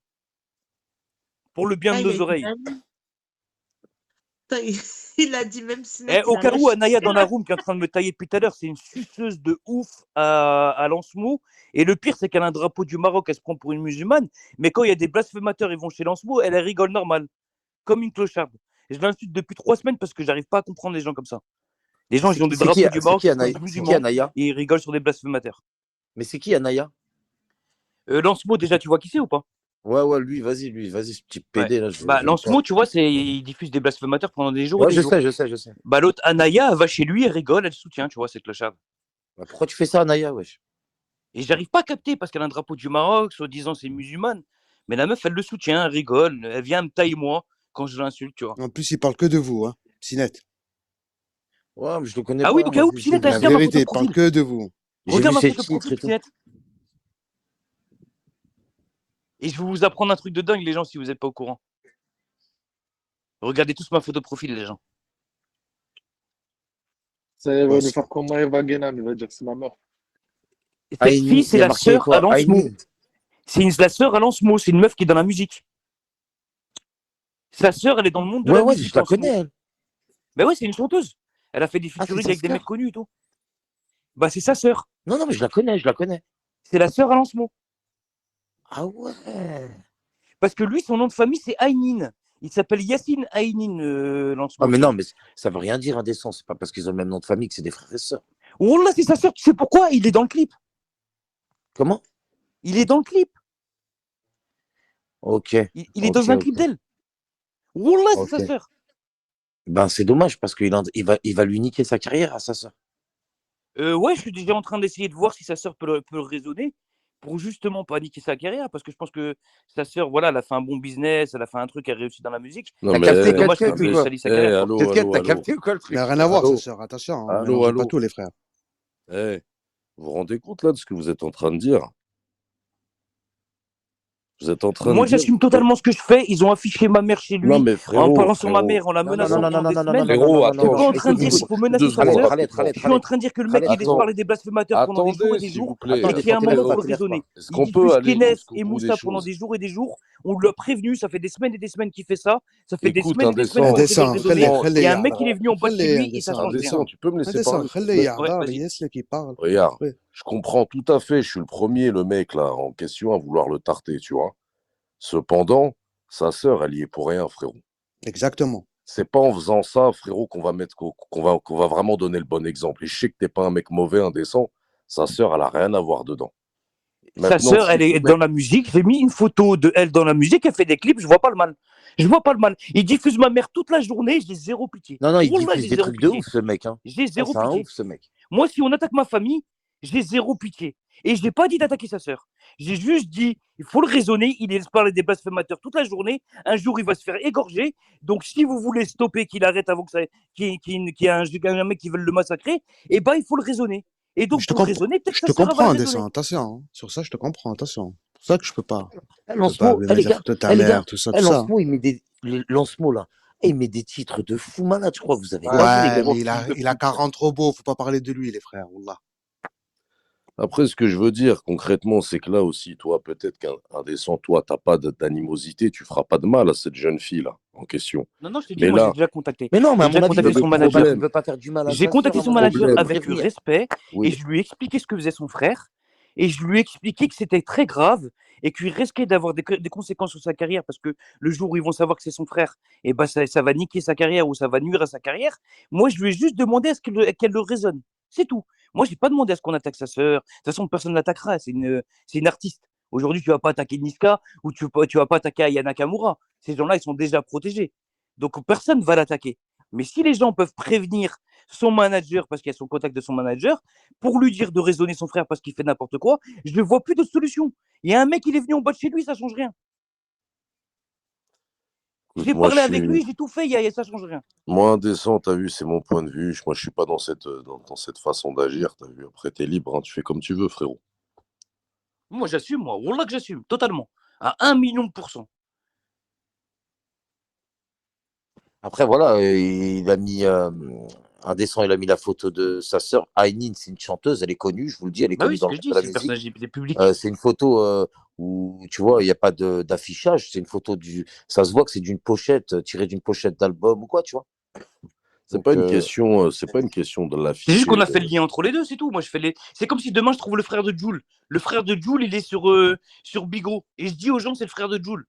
Pour le bien Ah, de il a nos été oreilles. banni. Putain, il a dit même Eh, Psinette, il au a cas où, lâché. Anaya dans la room qui est en train de me tailler depuis tout à l'heure, c'est une suceuse de ouf à Lancemo. Et le pire, c'est qu'elle a un drapeau du Maroc, elle se prend pour une musulmane. Mais quand il y a des blasphémateurs, ils vont chez Lancemo, elle rigole normal, comme une clocharde. Et je l'insulte depuis 3 semaines parce que j'arrive pas à comprendre les gens comme ça. Les gens, ils ont des drapeaux du Maroc, ils se prennent musulmans, Anaya? et ils rigolent sur des blasphémateurs. Mais c'est qui Anaya? Lancemo, déjà, tu vois qui c'est ou pas? Ouais, lui, vas-y, ce petit PD là. Bah, Lancemo, tu vois, il diffuse des blasphémateurs pendant des jours et Ouais, des je jours. sais. Bah, l'autre, Anaya, elle va chez lui, elle rigole, elle soutient, tu vois, cette clocharde. Bah, pourquoi tu fais ça, Anaya, wesh? Et j'arrive pas à capter parce qu'elle a un drapeau du Maroc, soi-disant c'est musulmane. Mais la meuf, elle le soutient, elle rigole, elle vient me tailler moi quand je l'insulte, tu vois. En plus, il parle que de vous, hein. Psynet. Ouais, mais je le connais Ah pas. oui, au cas où, Moi, Psinette, La regarde ma photo vérité, de il parle profil. que de vous. j'ai Regarde vu ma ses photo de titres profil, et tout. Psinette. Et je vais vous apprendre un truc de dingue, les gens, si vous n'êtes pas au courant. Regardez tous ma photo de profil, les gens. Ça va Ouais, nous faire comme Eva Guénam, il va dire c'est ma meuf. Cette fille, c'est il y a la marqué sœur quoi? à Lancemo. Aïni. C'est la sœur à Lancemo, c'est une meuf qui est dans la musique. Sa sœur, elle est dans le monde de Ouais, la ouais, musique. je la Lancemo. connais, elle. Ben ouais, c'est une chanteuse. Elle a fait des Ah, c'est featuring sa avec des sœur. mecs connus et tout. Bah, c'est sa sœur. Non, mais je la connais. C'est la sœur à Lancemo. Ah ouais. Parce que lui, son nom de famille, c'est Aynin. Il s'appelle Yassine Aynin, Ah, Lancemo. mais non, mais ça veut rien dire indécent. C'est pas parce qu'ils ont le même nom de famille que c'est des frères et sœurs. Oh là, c'est sa sœur, tu sais pourquoi? Il est dans le clip. Comment? Il est dans le clip. Ok. Il est dans un clip d'elle. Oh là, c'est sa sœur. Ben, c'est dommage parce qu'il va lui niquer sa carrière à sa sœur. Ouais, je suis déjà en train d'essayer de voir si sa sœur peut le raisonner pour justement pas niquer sa carrière. Parce que je pense que sa sœur, voilà, elle a fait un bon business, elle a fait un truc, elle a réussi dans la musique. Non, T'as mais capté C'est dommage Casquette qu'elle ou quoi? salisse sa carrière. allô, Casquette, t'as capté ou quoi le Il truc? n'a rien à voir, Allô? sa sœur. Attention, hein, Allô, mélangez allô? pas tous les frères. Eh, vous vous rendez compte là de ce que vous êtes en train de dire? Vous êtes en train Moi, de dire. j'assume totalement ce que je fais. Ils ont affiché ma mère chez lui Non, mais en frérot, parlant sur ma frérot. mère, en la Non, menaçant pendant des semaines. Frérot, Je suis attends, pas en train de dire écoute, qu'il faut menacer deux sa secondes, sœur. Khaled, Je suis en train de dire que le mec, il laisse Attends. parler des blasphémateurs pendant des jours et Attendez, des s'il vous jours. plaît. Et qu'il y a un moment, il faut te laisse raisonner. pas. Est-ce Il qu'on peut diffuse aller Kenes jusqu'au et bout des Moussa pendant choses? des jours et des jours. On l'a prévenu, ça fait des semaines et des semaines qu'il fait ça. Ça fait des Écoute, semaines et des semaines qu'on indécent, essaie de le Indécent, raisonner. Il y a un mec, خليه il est venu en bas de chez lui et ça change rien. indécent, tu peux me laisser indécent, parler, s'il te خليه plaît? يهضر vas-y. يسلك يparle. Regarde, Ouais. je comprends tout à fait, je suis le premier, le mec là, en question, à vouloir le tarter, tu vois. Cependant, sa sœur, elle y est pour rien, frérot. Exactement. C'est pas en faisant ça, frérot, qu'on va vraiment donner le bon exemple. Et je sais que t'es pas un mec mauvais, indécent. Sa sœur, elle a rien à voir dedans. Sa Maintenant, sœur, elle est dans la musique. J'ai mis une photo de elle dans la musique. Elle fait des clips. Je vois pas le mal. Il diffuse ma mère toute la journée. J'ai zéro pitié. Non, il Wallah, diffuse j'ai des zéro trucs de pitié. ouf, ce mec. Hein. J'ai zéro C'est un pitié. ouf, ce mec. Moi, si on attaque ma famille, j'ai zéro pitié. Et je n'ai pas dit d'attaquer sa sœur. J'ai juste dit, il faut le raisonner. Il laisse parler des blasphémateurs toute la journée. Un jour, il va se faire égorger. Donc, si vous voulez stopper, qu'il arrête avant que ça, qu'il y ait un mec qui veut le massacrer, eh ben, il faut le raisonner. Et donc, pour raisonner, peut-être Je que te sa sœur va comprends, le raisonner. indécent. Attention, hein. Sur ça, je te comprends. Attention. C'est pour ça que je peux pas. Lancemo, Les les gars, photos de ta mère, tout ça, tout ça. Lancemo, il met des Lancemo là. Il met des titres de fou malade, je crois. Vous avez Ouais, pas vu les mais gars. il a 40 robots. Faut pas parler de lui, les frères. Wallah. après, ce que je veux dire concrètement, c'est que là aussi, toi, peut-être qu'indécent, toi, t'as pas d'animosité, tu feras pas de mal à cette jeune fille-là. en question. Non, je te dis, Mais moi, j'ai là, déjà contacté. Mais non, mais J'ai à déjà mon avis, contacté le son il manager. ne veut pas faire du mal à J'ai sa contacté sœur, à son mon avis, il manager veut avec prévenir. respect et oui, je lui ai expliqué ce que faisait son frère et je lui ai expliqué que c'était très grave et qu'il risquait d'avoir des conséquences sur sa carrière parce que le jour où ils vont savoir que c'est son frère, et ben ça va niquer sa carrière ou ça va nuire à sa carrière. Moi, je lui ai juste demandé à ce qu'elle le raisonne. C'est tout. Moi, je n'ai pas demandé à ce qu'on attaque sa sœur. De toute façon, personne ne l'attaquera. C'est une artiste. Aujourd'hui, tu ne vas pas attaquer Niska ou tu vas pas attaquer Aya Nakamura. Ces gens-là, ils sont déjà protégés. Donc, personne ne va l'attaquer. Mais si les gens peuvent prévenir son manager, parce qu'il y a son contact de son manager, pour lui dire de raisonner son frère parce qu'il fait n'importe quoi, je ne vois plus d'autre solution. Il y a un mec, il est venu en bas de chez lui, ça ne change rien. écoute, J'ai parlé avec lui, j'ai tout fait, ça ne change rien. Moi, indécent, t'as vu, c'est mon point de vue. Moi, je suis pas dans dans cette façon d'agir, t'as vu. Après, t'es libre, hein, tu fais comme tu veux, frérot. Moi, j'assume, moi. Wallah que j'assume, totalement. À 1 million de pourcents. Après, voilà, il a mis indécent, il a mis la photo de sa sœur. Ainine, c'est une chanteuse, elle est connue, je vous le dis, elle est Bah connue oui, c'est dans ce le que je monde de dis, la c'est le musique. personnage public. C'est une photo où, tu vois, il n'y a pas d'affichage, c'est une photo ça se voit que c'est d'une pochette, tirée d'une pochette d'album ou quoi, tu vois. C'est Donc, pas une question, c'est pas une question de C'est juste qu'on l'afficher. a fait le lien entre les deux, c'est tout. Moi, je fais les. C'est comme si demain je trouve le frère de Jul. Le frère de Jul, il est sur Bigo. Et je dis aux gens, c'est le frère de Jul.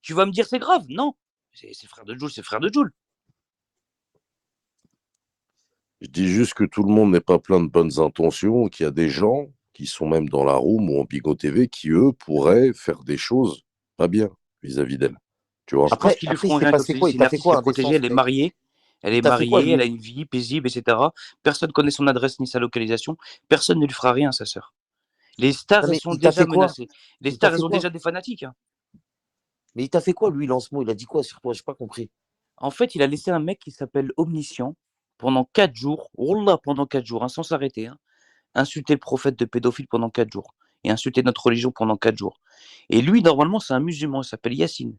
Tu vas me dire, c'est grave? Non. C'est le frère de Jul, c'est le frère de Jul. Je dis juste que tout le monde n'est pas plein de bonnes intentions, qu'il y a des gens qui sont même dans la room ou en Bigo TV qui, eux, pourraient faire des choses pas bien vis-à-vis d'elle. Tu vois? Je pense après, qu'ils lui après, il feront s'est rien, comme je passé te dis. quoi? C'est Il une t'a fait artiste qui est quoi, protégée, indécence, elle est mec? mariée. Elle est Il t'a fait quoi, mariée, elle a lui? une vie paisible, etc. Personne ne connaît son adresse ni sa localisation. Personne ne lui fera rien, sa sœur. Les stars, Non, elles mais sont il t'a déjà fait quoi? menacées. Les Il t'a stars, fait elles ont quoi? déjà des fanatiques, hein. Mais il t'a fait quoi, lui, Lancement? Il a dit quoi sur toi? J'ai pas compris. En fait, il a laissé un mec qui s'appelle Omniscient pendant 4 jours, Wallah, pendant 4 jours, hein, sans s'arrêter, hein, insulter le prophète de pédophile pendant 4 jours et insulter notre religion pendant 4 jours. Et lui, normalement, c'est un musulman, il s'appelle Yacine.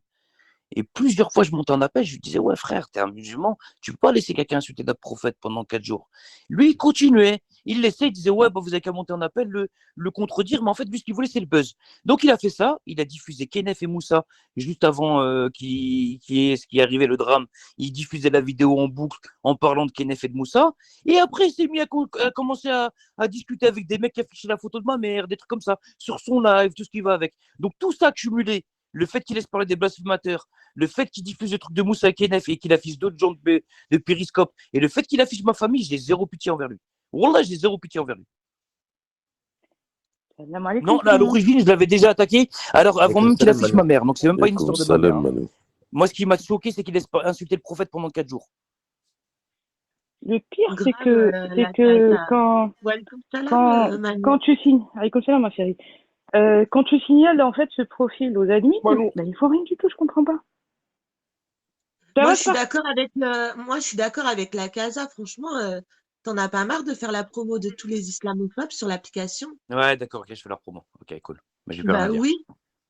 Et plusieurs fois, je montais en appel, je lui disais, ouais, frère, t'es un musulman, tu peux pas laisser quelqu'un insulter notre prophète pendant 4 jours. Lui, il continuait, il laissait, il disait, ouais, bah, vous avez qu'à monter en appel, le contredire, mais en fait, lui, ce qu'il voulait, c'est le buzz. Donc, il a fait ça, il a diffusé Kenneth et Moussa juste avant ce qui est arrivé, le drame. Il diffusait la vidéo en boucle en parlant de Kenneth et de Moussa. Et après, il s'est mis à commencer à discuter avec des mecs qui affichaient la photo de ma mère, des trucs comme ça, sur son live, tout ce qui va avec. Donc, tout ça cumulé, le fait qu'il laisse parler des blasphémateurs, le fait qu'il diffuse le truc de Moussa et Kenneth et qu'il affiche d'autres gens de Périscope, et le fait qu'il affiche ma famille, j'ai zéro pitié envers lui. Wallah, j'ai zéro pitié envers lui. Non, là, à l'origine, je l'avais déjà attaqué, alors avant même qu'il affiche ma mère, donc c'est même pas une histoire de ma mère, hein. Moi, ce qui m'a choqué, c'est qu'il laisse insulter le prophète pendant 4 jours. Le pire, c'est que quand tu signes, avec ça, ma chérie, quand tu signales en fait ce profil aux admins, bah, il faut rien du tout, je comprends pas. Moi, je suis d'accord avec la Casa. Franchement, t'en as pas marre de faire la promo de tous les islamophobes sur l'application? Ouais, d'accord, ok, je fais leur promo. Ok, cool. Mais j'ai plus rien à Bah dire. oui.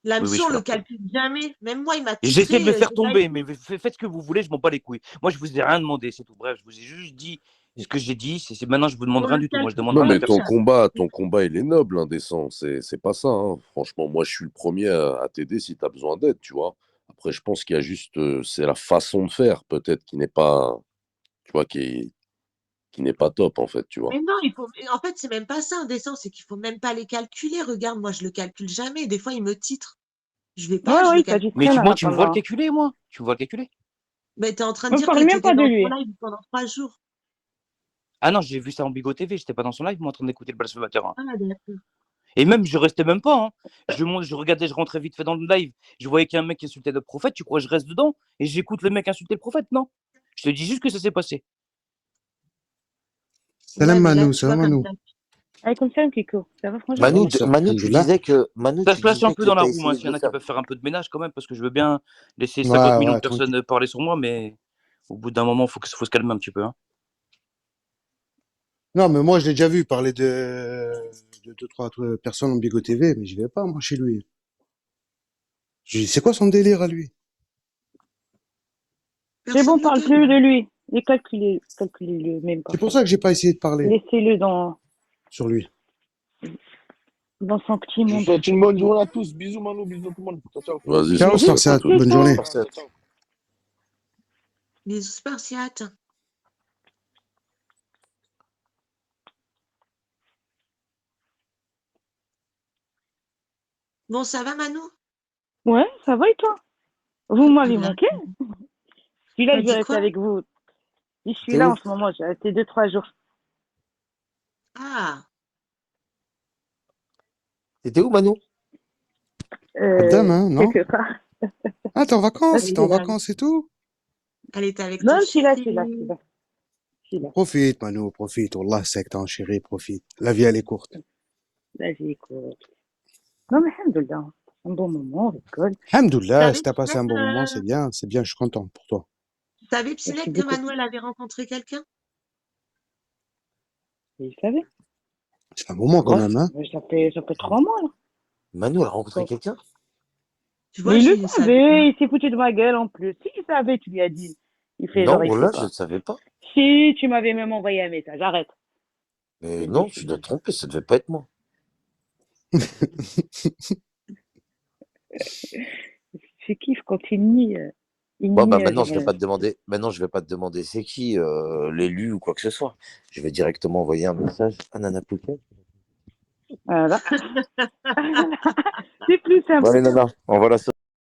Là-dessus, je on fais le leur promo. calcule jamais. Même moi, il m'a Et j'essaie de le titré. faire tomber, mais faites ce que vous voulez, je m'en bats les couilles. Moi, je vous ai rien demandé, c'est tout. Bref, je vous ai juste dit ce que j'ai dit. Maintenant, je vous demande On rien le du tout. Moi, je calcule demande Non, rien à mais ton personne. combat, il est noble, indécent. C'est pas ça, hein. Franchement, moi, je suis le premier à t'aider si tu as besoin d'aide, tu vois. Après, je pense qu'il y a juste, c'est la façon de faire, peut-être, qui n'est pas, tu vois, qui n'est pas top, en fait, tu vois. Mais non, en fait, c'est même pas ça, indécent, c'est qu'il faut même pas les calculer. Regarde, moi, je le calcule jamais. Des fois, il me titre. Je vais pas, je le calcule. Mais moi, tu me vois le calculer, moi. Tu me vois le calculer. Mais t'es en train de On dire parle qu'il même était pas de dans lui. son live pendant 3 jours. Ah non, j'ai vu ça en Bigo TV, j'étais pas dans son live, moi, en train d'écouter le blasphémateur, hein. Ah, d'accord. Et même, je restais même pas, hein. Je regardais, je rentrais vite fait dans le live. Je voyais qu'un mec insultait le prophète, tu crois que je reste dedans et j'écoute le mec insulter le prophète? Non. Je te dis juste que ça s'est passé. Salam Manu, salam Manu. Allez, comme ça, Kiko. Ça va, franchement? Manu, tu disais que. Ça se lâche un peu dans la roue, essayé s'il y en de a qui faire. peuvent faire un peu de ménage quand même, parce que je veux bien laisser 50 millions de personnes parler sur moi, mais au bout d'un moment, il faut se calmer un petit peu, hein. Non, mais moi, je l'ai déjà vu parler de 2-3 personnes en Bigo TV, mais je vais pas, moi, chez lui. C'est quoi son délire à lui? C'est bon, parle plus de lui. Et calculez-le même pas. C'est pour ça que j'ai pas essayé de parler. Laissez-le sur lui. Dans son petit monde. Je vous souhaite une bonne journée à tous. Bisous, Manu, bisous tout le monde. Ciao, ciao. Vas-y, Ciao, Spartiate. Bonne journée. Bisous spartiates. Bon, ça va, Manu? Ouais, ça va et toi? Vous m'avez Alhamdoulilah. manqué? Celui-là, T'as je vais dit rester quoi? avec vous. Je suis T'es là où? en ce moment, j'ai resté 2-3 jours. Ah, T'étais où, Manu? Demain, non? Quelque part. Ah, t'es en Là, vacances? je T'es suis en là. vacances et tout? elle était avec Non, ton je suis là, je suis chéri. là, je suis là. Je suis là. Profite, Manu, profite. Wallah, c'est que t'es en chérie, profite. La vie, elle est courte. Là, j'écoute. Non, mais alhamdoulilah. Un bon moment, on rigole. Alhamdoulilah, si T'avais t'as passé un Pinette, bon moment, c'est bien, je suis content pour toi. t'avais Merci Pinette que beaucoup. Manuel avait rencontré quelqu'un? Vous savez? C'est un moment quand Quoi? même, hein? Ça fait 3 mois, là. Manu a rencontré Bon. quelqu'un? Tu Mais vois, il je le ne savais pas. savait, il s'est foutu de ma gueule en plus. Si il savait, tu lui as dit. Il fait Non, genre, il sait voilà, je pas. ne savais pas. Si, tu m'avais même envoyé un message, arrête. Mais C'est non, dit, tu dois te tromper, ça devait pas être moi. je kiffe quand il nie, Bon, bah genre, maintenant, je vais pas te demander, maintenant, je vais pas te demander c'est qui, l'élu ou quoi que ce soit. Je vais directement envoyer un message à Nana Pouquet. voilà. C'est plus Bon, simple. allez, Nana, envoie la